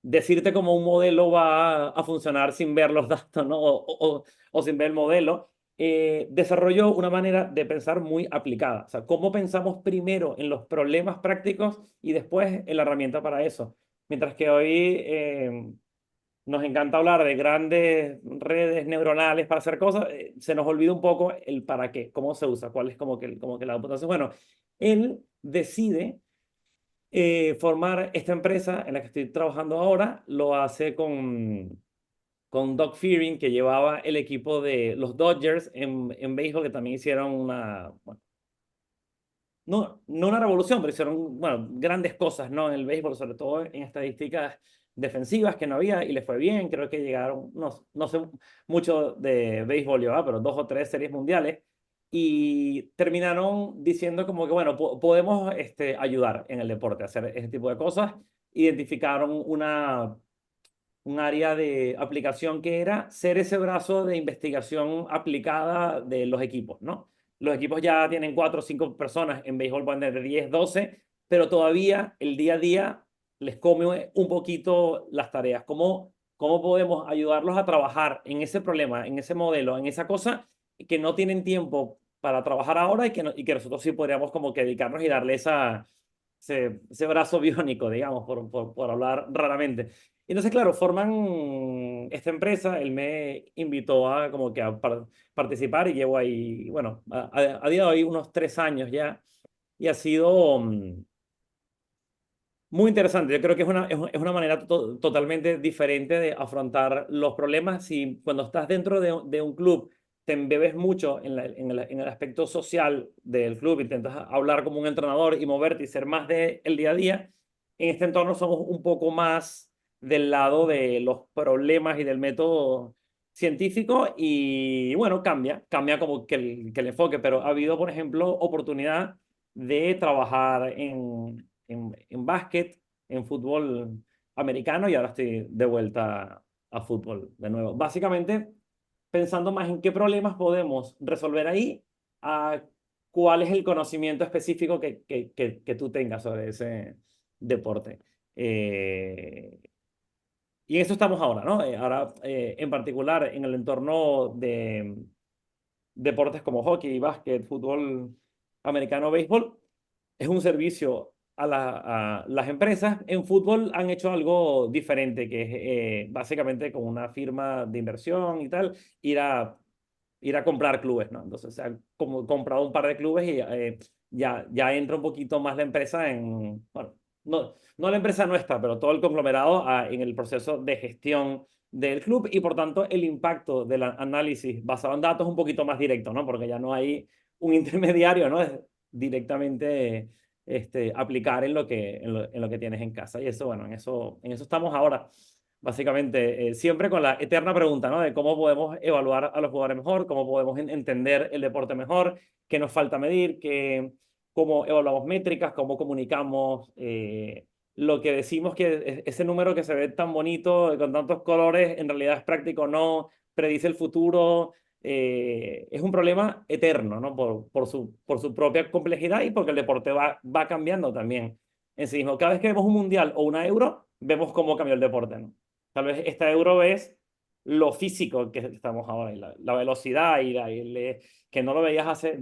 decirte cómo un modelo va a funcionar sin ver los datos, ¿no? O sin ver el modelo, desarrolló una manera de pensar muy aplicada. O sea, cómo pensamos primero en los problemas prácticos y después en la herramienta para eso. Mientras que hoy nos encanta hablar de grandes redes neuronales para hacer cosas, se nos olvida un poco el para qué, cómo se usa, cuál es como que la computación. Bueno, él decide formar esta empresa en la que estoy trabajando ahora, lo hace con Doug Fearing, que llevaba el equipo de los Dodgers en béisbol, que también hicieron bueno, no una revolución, pero hicieron, bueno, grandes cosas, ¿no? En el béisbol, sobre todo en estadísticas defensivas que no había y les fue bien. Creo que llegaron, no sé mucho de béisbol yo, pero 2 o 3 series mundiales. Y terminaron diciendo como que, bueno, podemos ayudar en el deporte a hacer ese tipo de cosas. Identificaron un área de aplicación que era ser ese brazo de investigación aplicada de los equipos, ¿no? Los equipos ya tienen 4 o 5 personas, en béisbol pueden tener 10, 12, pero todavía el día a día les come un poquito las tareas. ¿Cómo podemos ayudarlos a trabajar en ese problema, en ese modelo, en esa cosa que no tienen tiempo para trabajar ahora y que nosotros sí podríamos como que dedicarnos y darle ese brazo biónico, digamos, por hablar raramente? Entonces, claro, forman esta empresa, él me invitó a como que a participar y llevo ahí, bueno, a día de hoy unos 3 años ya y ha sido muy interesante. Yo creo que es una manera totalmente diferente de afrontar los problemas. Si cuando estás dentro de un club te embebes mucho en el aspecto social del club, intentas hablar como un entrenador y moverte y ser más del día a día, en este entorno somos un poco más del lado de los problemas y del método científico y bueno, cambia como que el enfoque, pero ha habido, por ejemplo, oportunidad de trabajar en básquet, en fútbol americano y ahora estoy de vuelta a fútbol de nuevo. Básicamente pensando más en qué problemas podemos resolver ahí, a cuál es el conocimiento específico que tú tengas sobre ese. deporte. Y en eso estamos ahora, ¿no? Ahora, en particular, en el entorno de deportes como hockey, básquet, fútbol americano, béisbol, es un servicio a las empresas. En fútbol han hecho algo diferente, que es básicamente con una firma de inversión y tal, ir a, ir a comprar clubes, ¿no? Entonces se han como comprado un par de clubes y ya entra un poquito más la empresa en, bueno, no la empresa nuestra, pero todo el conglomerado en el proceso de gestión del club y por tanto el impacto del análisis basado en datos es un poquito más directo, ¿no? Porque ya no hay un intermediario, ¿no? Es directamente aplicar en lo que tienes en casa. Y eso, bueno, en eso estamos ahora. Básicamente, siempre con la eterna pregunta, ¿no? De cómo podemos evaluar a los jugadores mejor, cómo podemos entender el deporte mejor, qué nos falta medir, cómo evaluamos métricas, cómo comunicamos lo que decimos que ese número que se ve tan bonito, con tantos colores, en realidad es práctico o no, predice el futuro. Es un problema eterno, ¿no? Por su propia complejidad y porque el deporte va cambiando también en sí mismo. Cada vez que vemos un mundial o una Euro, vemos cómo cambió el deporte, ¿no? Tal vez esta Euro es lo físico que estamos ahora, y la velocidad que no lo veías hace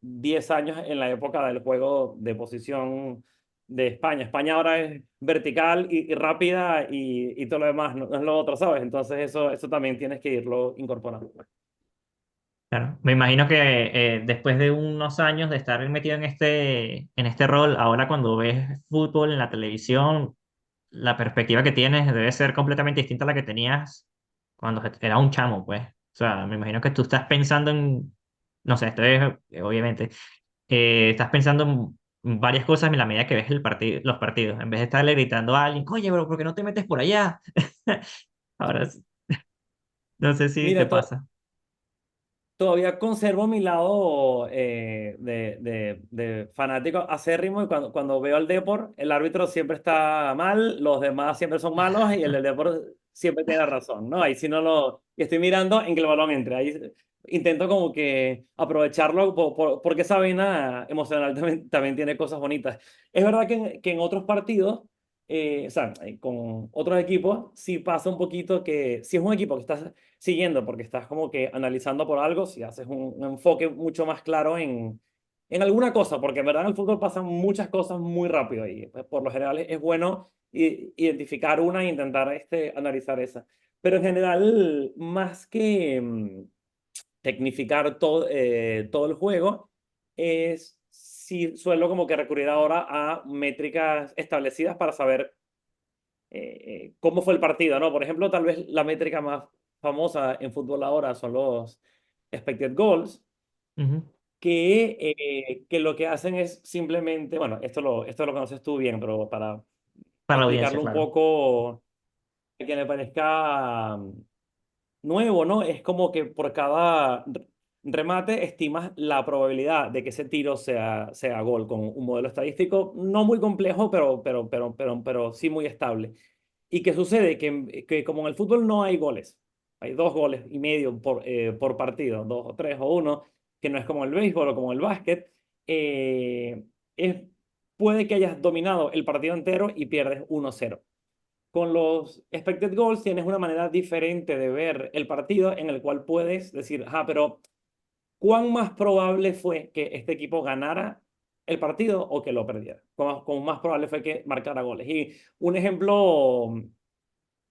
10 años en la época del juego de posición de España. España ahora es vertical y rápida y todo lo demás, no es lo otro, ¿sabes? Entonces eso también tienes que irlo incorporando. Claro. Me imagino que después de unos años de estar metido en este rol, ahora cuando ves fútbol en la televisión, la perspectiva que tienes debe ser completamente distinta a la que tenías cuando era un chamo, pues. O sea, me imagino que tú estás pensando en, no sé, esto es, obviamente, estás pensando en varias cosas en la medida que ves los partidos, en vez de estarle gritando a alguien, oye, bro, ¿por qué no te metes por allá? Ahora, no sé si te Mira, pasa. todavía conservo mi lado de fanático acérrimo y cuando veo al Depor, el árbitro siempre está mal, los demás siempre son malos y el del Depor siempre tiene razón, ¿no? Ahí si no y estoy mirando en que el balón entre. Ahí intento como que aprovecharlo porque esa vaina emocional también tiene cosas bonitas. Es verdad que en otros partidos, o sea, con otros equipos, sí pasa un poquito que si es un equipo que está siguiendo, porque estás como que analizando por algo, si haces un enfoque mucho más claro en alguna cosa, porque en verdad en el fútbol pasan muchas cosas muy rápido y pues, por lo general es bueno identificar una e intentar analizar esa. Pero en general, más que tecnificar todo el juego, sí suelo como que recurrir ahora a métricas establecidas para saber cómo fue el partido, ¿no? Por ejemplo, tal vez la métrica más famosa en fútbol ahora son los expected goals, Ujú. que lo que hacen es simplemente, bueno, esto lo conoces tú bien, pero para Para la audiencia, explicarlo un claro. poco a quien le parezca nuevo, ¿no? Es como que por cada remate estimas la probabilidad de que ese tiro sea gol con un modelo estadístico no muy complejo, pero sí muy estable. ¿Y qué sucede? Que como en el fútbol no hay goles, hay 2 goles y medio por partido, 2 o 3 o 1, que no es como el béisbol o como el básquet, eh, es, puede que hayas dominado el partido entero y pierdes 1-0. Con los expected goals tienes una manera diferente de ver el partido en el cual puedes decir, pero ¿cuán más probable fue que este equipo ganara el partido o que lo perdiera? ¿Cuán más probable fue que marcara goles? Y un ejemplo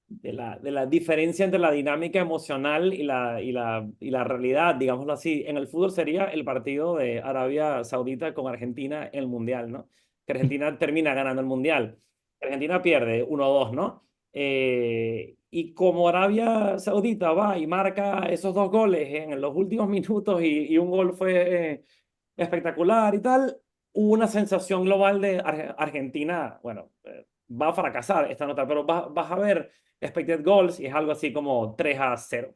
de la diferencia entre la dinámica emocional y la realidad, digámoslo así, en el fútbol sería el partido de Arabia Saudita con Argentina en el Mundial, ¿no? Que Argentina termina ganando el Mundial. Argentina pierde 1-2, ¿no? Y como Arabia Saudita va y marca esos 2 goles en los últimos minutos y un gol fue espectacular y tal, hubo una sensación global de Argentina, bueno, va a fracasar esta nota, pero vas a ver expected goals y es algo así como 3-0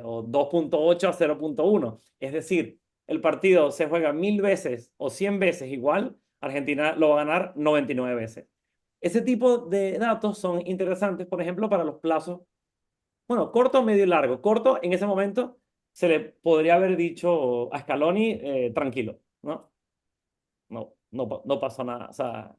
o 2.8-0.1. Es decir, el partido se juega 1000 veces o 100 veces igual, Argentina lo va a ganar 99 veces. Ese tipo de datos son interesantes, por ejemplo, para los plazos, bueno, corto, medio y largo. Corto, en ese momento se le podría haber dicho a Scaloni, tranquilo, ¿no? No pasó nada. O sea,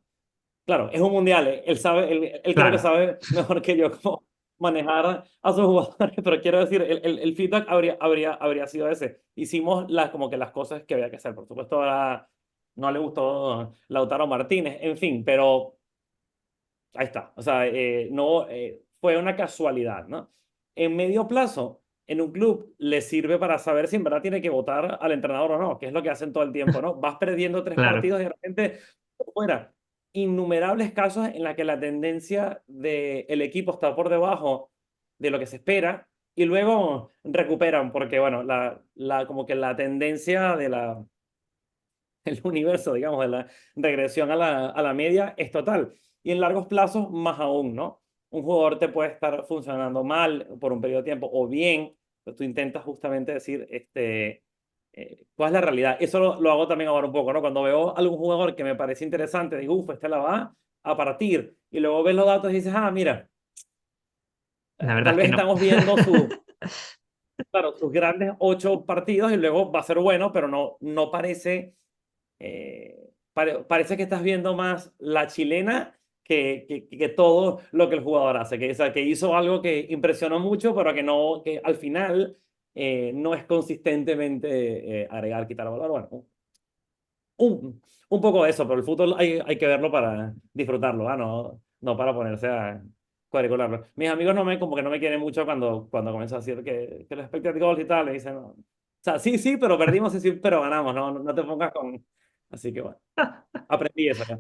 claro, es un mundial, él sabe, él creo que Claro, sabe mejor que yo cómo manejar a sus jugadores, pero quiero decir, el feedback habría sido ese. Hicimos como que las cosas que había que hacer. Por supuesto, ahora no le gustó Lautaro Martínez, en fin, pero ahí está. O sea, no, fue una casualidad, ¿no? En medio plazo, en un club le sirve para saber si en verdad tiene que votar al entrenador o no, que es lo que hacen todo el tiempo, ¿no? Vas perdiendo tres claro. partidos y de repente, fuera. Innumerables casos en la que la tendencia del equipo está por debajo de lo que se espera y luego recuperan, porque, bueno, como que la tendencia el universo, digamos, de la regresión a la media es total. Y en largos plazos, más aún, ¿no? Un jugador te puede estar funcionando mal por un periodo de tiempo o bien, pero tú intentas justamente decir, ¿cuál es la realidad? Eso lo hago también ahora un poco, ¿no? Cuando veo algún jugador que me parece interesante, digo, uff, este la va a partir. Y luego ves los datos y dices, ah, mira, La verdad tal es que vez no. estamos viendo claro, sus grandes 8 partidos y luego va a ser bueno, pero no parece parece que estás viendo más la chilena que todo lo que el jugador hace, o sea, que hizo algo que impresionó mucho, pero que no, que al final no es consistentemente agregar, quitar valor. Bueno, un poco de eso, pero el fútbol hay que verlo para disfrutarlo, ¿ah? No para ponerse a cuadricularlo. Mis amigos no me, como que no me quieren mucho cuando comienzo a decir que los expectativos y tal, le dicen, no. O sea, sí, sí, pero perdimos, sí, sí, pero ganamos, no te pongas con... Así que bueno. Aprendí eso ya.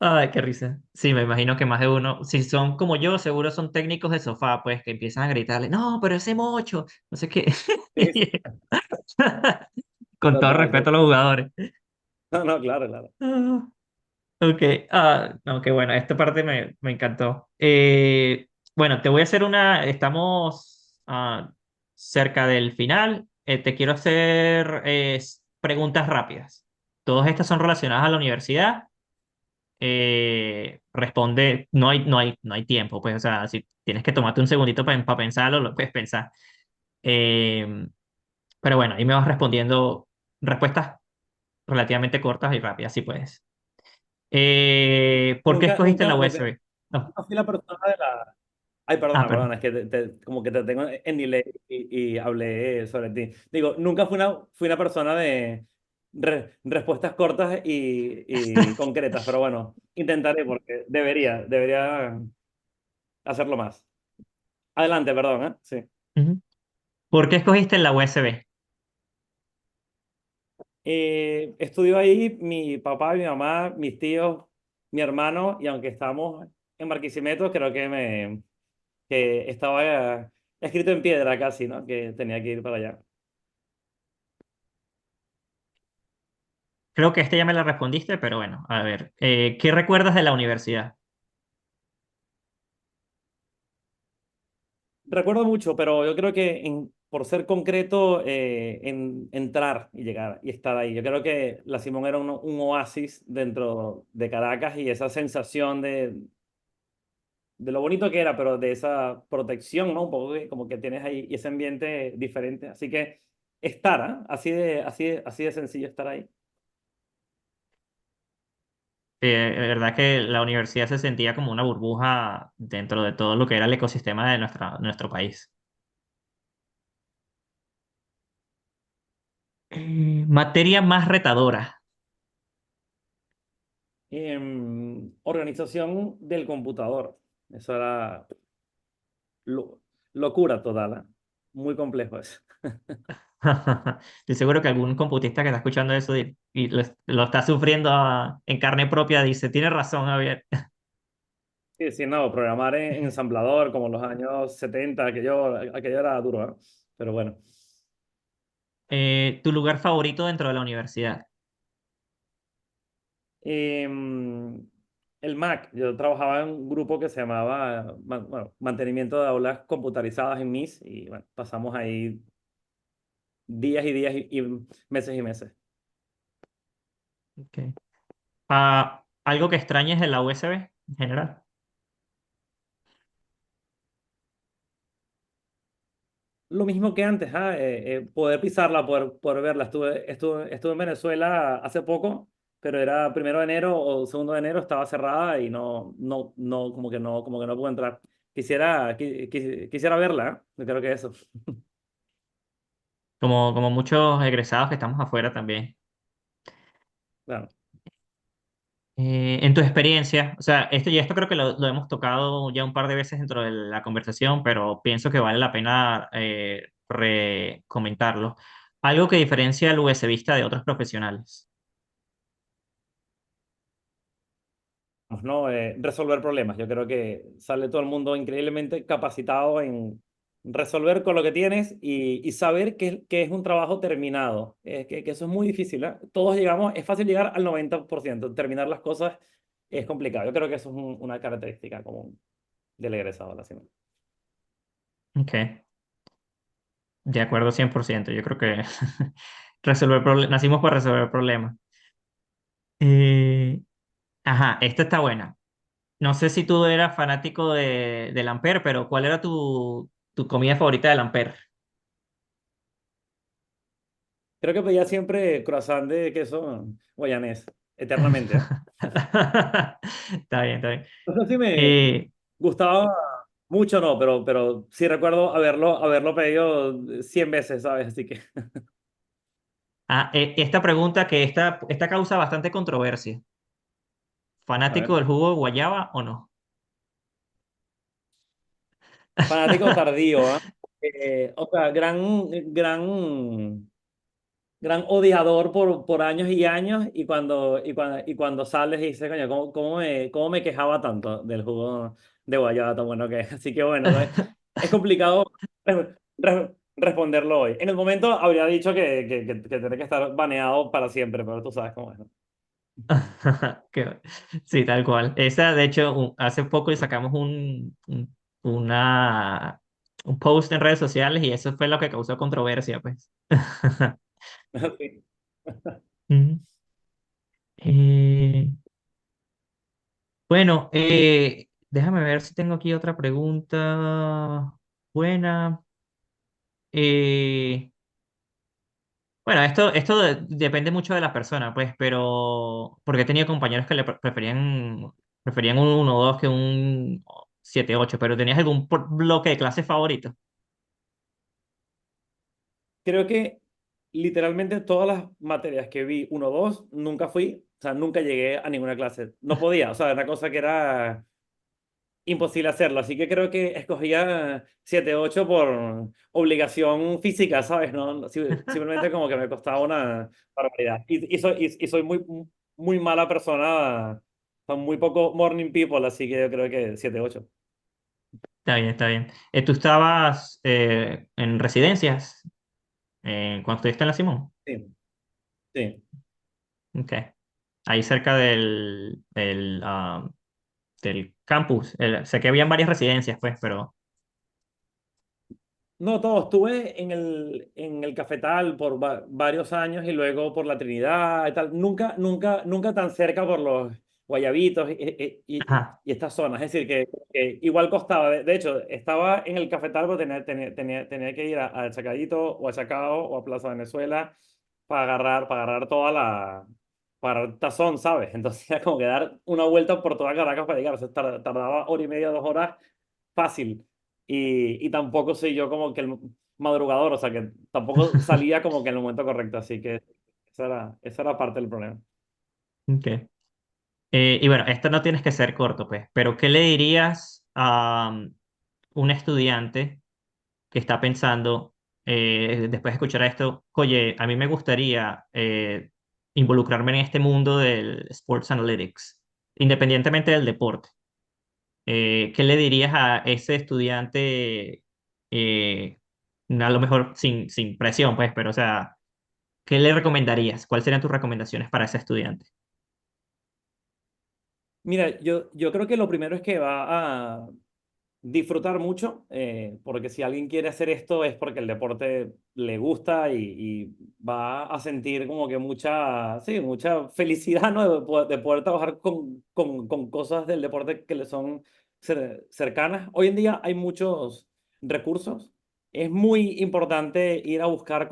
Ay, qué risa. Sí, me imagino que más de uno, si son como yo, seguro son técnicos de sofá, pues que empiezan a gritarle, no, pero ese mocho, no sé qué. Sí, sí, Con todo total, respeto a total. los jugadores. No, no, claro, claro. Ah, ok, no, qué bueno, esta parte me encantó. Bueno, te voy a hacer estamos cerca del final. Te quiero hacer preguntas rápidas. Todas estas son relacionadas a la universidad. Responde, no hay tiempo, pues, o sea, si tienes que tomarte un segundito para pensarlo, lo puedes pensar. Eh, pero bueno, ahí me vas respondiendo respuestas relativamente cortas y rápidas, si puedes. ¿Por qué Nunca, escogiste la nunca, USB? No. nunca fui la persona de la... Ay, Ah, perdona, perdón. perdona, es que como que te tengo en delay y hablé sobre ti. Digo, nunca fui una persona de respuestas cortas y concretas, pero bueno, intentaré porque debería hacerlo más. Adelante, perdón, ¿eh? Sí. Ujú. ¿Por qué escogiste la USB? Estudió ahí mi papá, mi mamá, mis tíos, mi hermano, y aunque estamos en Barquisimeto, creo que estaba escrito en piedra casi, ¿no? Que tenía que ir para allá. Creo que esta ya me la respondiste, pero bueno, a ver, ¿qué recuerdas de la universidad? Recuerdo mucho, pero yo creo que por ser concreto en entrar y llegar y estar ahí, yo creo que la Simón era un oasis dentro de Caracas y esa sensación de lo bonito que era, pero de esa protección, ¿no? Un poco como que tienes ahí y ese ambiente diferente. Así que estar, ¿ah? Así de sencillo estar ahí. De verdad que la universidad se sentía como una burbuja dentro de todo lo que era el ecosistema de nuestro país. Materia más retadora. Organización del computador. Eso era lo- locura total, ¿ah? Muy complejo eso. Estoy seguro que algún computista que está escuchando eso y lo está sufriendo en carne propia dice, tiene razón, Javier. Sí, sí, no, programar en ensamblador como en los años 70, aquello era duro, ¿eh? Pero bueno. ¿Tu lugar favorito dentro de la universidad? Em, el Mac, yo trabajaba en un grupo que se llamaba bueno, Mantenimiento de Aulas Computarizadas en MIS y bueno, pasamos ahí días y días y meses y meses. Ok. ¿Algo que extrañes de la USB en general? Lo mismo que antes, ¿ah? Poder pisarla, poder verla. Estuve en Venezuela hace poco pero era 1 de enero o 2 de enero, estaba cerrada y como que no pude entrar. Quisiera verla, ¿eh? Yo creo que eso. Como muchos egresados que estamos afuera también. Claro. En tu experiencia, o sea, esto creo que lo hemos tocado ya un par de veces dentro de la conversación, pero pienso que vale la pena comentarlo. Algo que diferencia al USBista de otros profesionales. ¿No? Resolver problemas. Yo creo que sale todo el mundo increíblemente capacitado en resolver con lo que tienes y saber que es un trabajo terminado. Que eso es muy difícil, ¿eh? Todos llegamos, es fácil llegar al 90%. Terminar las cosas es complicado. Yo creo que eso es una característica común del egresado de la CIMAN. Ok, de acuerdo 100%. Yo creo que nacimos para resolver problemas. Eh, ajá, esta está buena. No sé si tú eras fanático del Ampere, pero ¿cuál era tu comida favorita del Ampere? Creo que pedía siempre croissant de queso guayanés, eternamente, ¿eh? Está bien, está bien. No sé si me Eh, gustaba mucho, no, pero sí recuerdo haberlo pedido 100 veces, ¿sabes? Así que, esta pregunta esta causa bastante controversia. a ¿Fanático ver. del jugo de guayaba o no? Fanático tardío, ¿ah? O sea, gran odiador por años y años y cuando sales y dices, coño, ¿cómo me quejaba tanto del jugo de guayaba tan bueno que es? Así que bueno, es complicado responderlo hoy. En el momento habría dicho que tiene que estar baneado para siempre, pero tú sabes cómo es, ¿no? Que- Sí, tal cual. Esa, de hecho, hace poco le sacamos una, un post en redes sociales y eso fue lo que causó controversia, pues. Sí. Ujú. Eh, bueno, déjame ver si tengo aquí otra pregunta buena. Eh, bueno, depende mucho de la persona, pues, pero porque he tenido compañeros que preferían un 1-2 que un 7-8, pero ¿tenías algún bloque de clase favorito? Creo que literalmente todas las materias que vi 1 2 nunca fui, o sea, nunca llegué a ninguna clase. No podía, o sea, era una cosa que era imposible hacerlo. Así que creo que escogía 7 8 por obligación física, ¿sabes? No, simplemente como que me costaba una barbaridad. Y soy muy mala persona, son muy poco morning people, así que yo creo que 7 8. Está bien, está bien. ¿Tú estabas en residencias cuando estuviste en la Simón? Sí, sí. Ok. Ahí cerca del campus. Sé que habían varias residencias, pues, pero... No, todo. Estuve en el Cafetal por varios años y luego por la Trinidad y tal. Nunca tan cerca por los Guayabitos Ajá. y estas zonas. Es decir, que igual costaba. De hecho, estaba en el Cafetal, pero tenía que ir al Chacadito o a Chacao o a Plaza Venezuela para agarrar para agarrar Tazón, ¿sabes? Entonces era como que dar una vuelta por toda Caracas para llegar. O sea, tardaba hora y media, 2 horas fácil. Y tampoco soy yo como que el madrugador, o sea que tampoco salía como que en el momento correcto, así que esa era parte del problema. Ok. Y bueno, esto no tienes que ser corto, pues, pero ¿qué le dirías a un estudiante que está pensando, después de escuchar esto, oye, a mí me gustaría involucrarme en este mundo del Sports Analytics, independientemente del deporte? ¿Qué le dirías a ese estudiante, a lo mejor sin presión, pues, pero o sea, ¿qué le recomendarías? ¿Cuáles serían tus recomendaciones para ese estudiante? Mira, yo creo que lo primero es que va a disfrutar mucho, porque si alguien quiere hacer esto es porque el deporte le gusta y va a sentir como que sí, mucha felicidad, ¿no? De poder trabajar con cosas del deporte que le son cercanas. Hoy en día hay muchos recursos. Es muy importante ir a buscar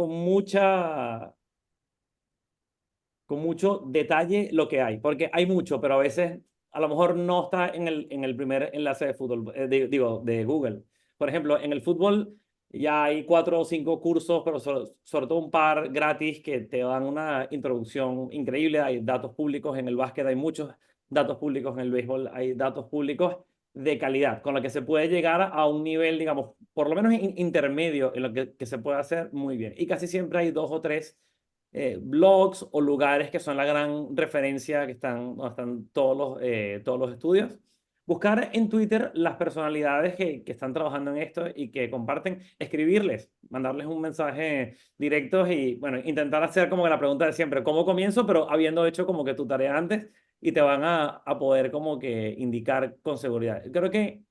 con mucho detalle lo que hay, porque hay mucho, pero a veces a lo mejor no está en el primer enlace de fútbol, digo, de Google. Por ejemplo, en el fútbol ya hay 4 o 5 cursos, pero sobre todo un par gratis que te dan una introducción increíble. Hay datos públicos en el básquet, hay muchos datos públicos en el béisbol, hay datos públicos de calidad, con lo que se puede llegar a un nivel, digamos, por lo menos intermedio en lo que se puede hacer muy bien. Y casi siempre hay 2 o 3 blogs o lugares que son la gran referencia, que están, donde están todos los estudios. Buscar en Twitter las personalidades que están trabajando en esto y que comparten, escribirles, mandarles un mensaje directo y, bueno, intentar hacer como que la pregunta de siempre, ¿cómo comienzo? Pero habiendo hecho como que tu tarea antes y te van a poder como que indicar con seguridad. Creo que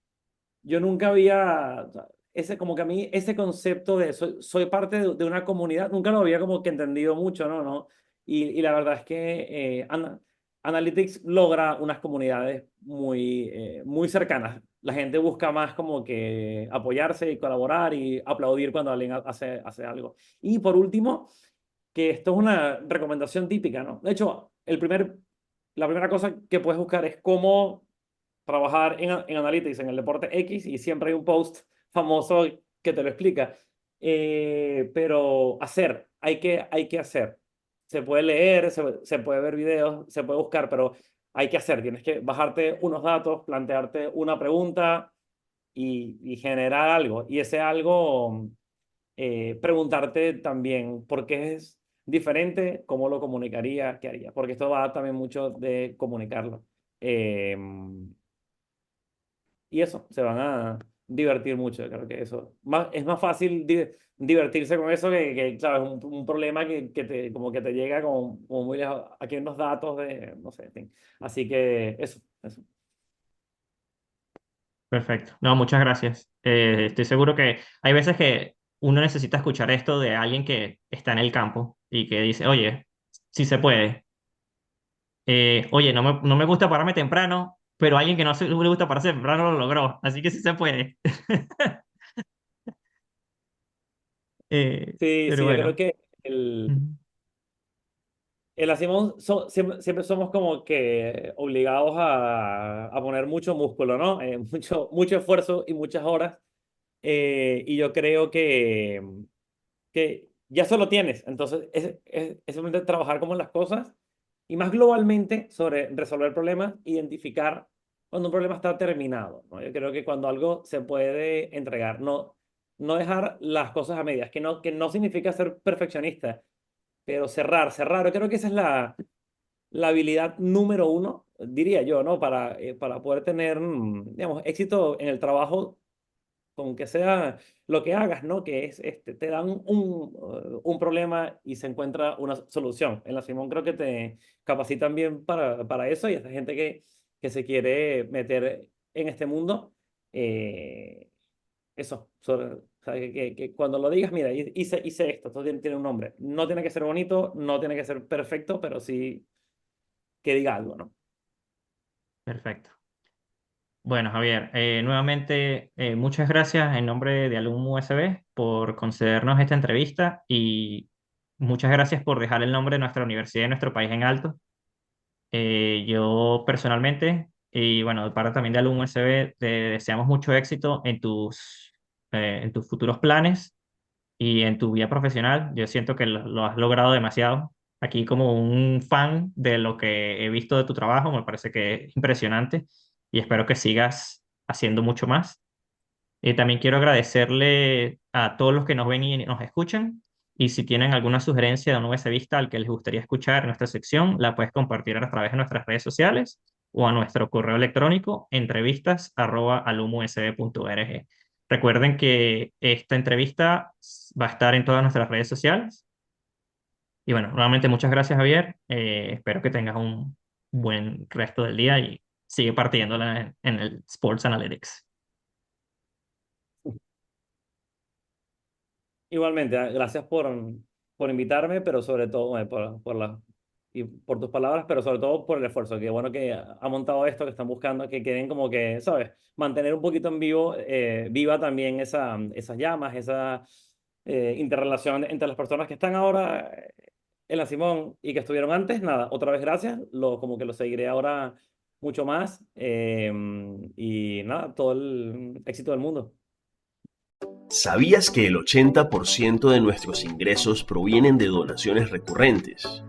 yo nunca había, o sea, ese, como que a mí ese concepto de soy parte de una comunidad, nunca lo había como que entendido mucho, ¿no? ¿No? Y la verdad es que Analytics logra unas comunidades muy cercanas. La gente busca más como que apoyarse y colaborar y aplaudir cuando alguien hace algo. Y por último, que esto es una recomendación típica, ¿no? De hecho, la primera cosa que puedes buscar es cómo trabajar en Analytics, en el deporte X, y siempre hay un post famoso que te lo explica. Pero hay que hacer. Se puede leer, se puede ver videos, se puede buscar, pero hay que hacer. Tienes que bajarte unos datos, plantearte una pregunta y generar algo. Y ese algo, preguntarte también por qué es diferente, cómo lo comunicaría, qué haría. Porque esto va también mucho de comunicarlo. Eh, y eso, se van a divertir mucho. Creo que eso. Es más fácil divertirse con eso que ¿sabes? Un problema como que te llega como muy lejos. Aquí en los datos de, no sé, en fin. Así que eso. Perfecto. No, muchas gracias. Estoy seguro que hay veces que uno necesita escuchar esto de alguien que está en el campo y que dice, oye, sí se puede. Oye, no me gusta pararme temprano, pero alguien que no le gusta pararse temprano lo logró, así que sí se puede. Sí, Pero sí, yo creo bueno. que Ujú. el Asimov siempre somos como que obligados a poner mucho músculo, ¿no? Mucho esfuerzo y muchas horas. Y yo creo que ya eso lo tienes. Entonces, es simplemente trabajar como en las cosas y más globalmente sobre resolver problemas, identificar cuando un problema está terminado, ¿no? Yo creo que cuando algo se puede entregar, no dejar las cosas a medias, que no significa ser perfeccionista, pero cerrar. Yo creo que esa es la habilidad número uno, diría yo, ¿no? Para poder tener, digamos, éxito en el trabajo con que sea lo que hagas, ¿no? Que es, te dan un problema y se encuentra una solución. En la Simón creo que te capacitan bien para eso y esta gente que se quiere meter en este mundo, eh, o sea, que cuando lo digas, mira, hice esto tiene un nombre. No tiene que ser bonito, no tiene que ser perfecto, pero sí que diga algo, ¿no? Perfecto. Bueno, Javier, nuevamente muchas gracias en nombre de Alumni USB por concedernos esta entrevista y muchas gracias por dejar el nombre de nuestra universidad y nuestro país en alto. Yo personalmente, y bueno, de parte también de Alumni USB, te deseamos mucho éxito en tus futuros planes y en tu vida profesional. Yo siento que lo has logrado demasiado. Aquí como un fan de lo que he visto de tu trabajo, me parece que es impresionante y espero que sigas haciendo mucho más. También quiero agradecerle a todos los que nos ven y nos escuchan. Y si tienen alguna sugerencia de un vista al que les gustaría escuchar en nuestra sección, la puedes compartir a través de nuestras redes sociales o a nuestro correo electrónico entrevistas@alumusb.org. Recuerden que esta entrevista va a estar en todas nuestras redes sociales. Y bueno, nuevamente muchas gracias, Javier. Espero que tengas un buen resto del día y sigue partiéndola en el Sports Analytics. Igualmente, gracias por invitarme, pero sobre todo y por tus palabras, pero sobre todo por el esfuerzo. Qué bueno que ha montado esto, que están buscando que queden como que, ¿sabes? Mantener un poquito en vivo, viva también esas llamas, esa interrelación entre las personas que están ahora en la Simón y que estuvieron antes, nada, otra vez gracias. Como que lo seguiré ahora mucho más. Y nada, todo el éxito del mundo. ¿Sabías que el 80% de nuestros ingresos provienen de donaciones recurrentes?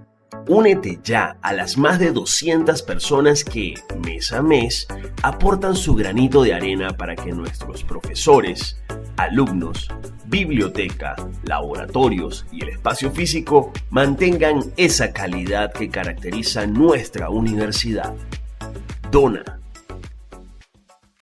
Únete ya a las más de 200 personas que, mes a mes, aportan su granito de arena para que nuestros profesores, alumnos, biblioteca, laboratorios y el espacio físico mantengan esa calidad que caracteriza nuestra universidad. Dona.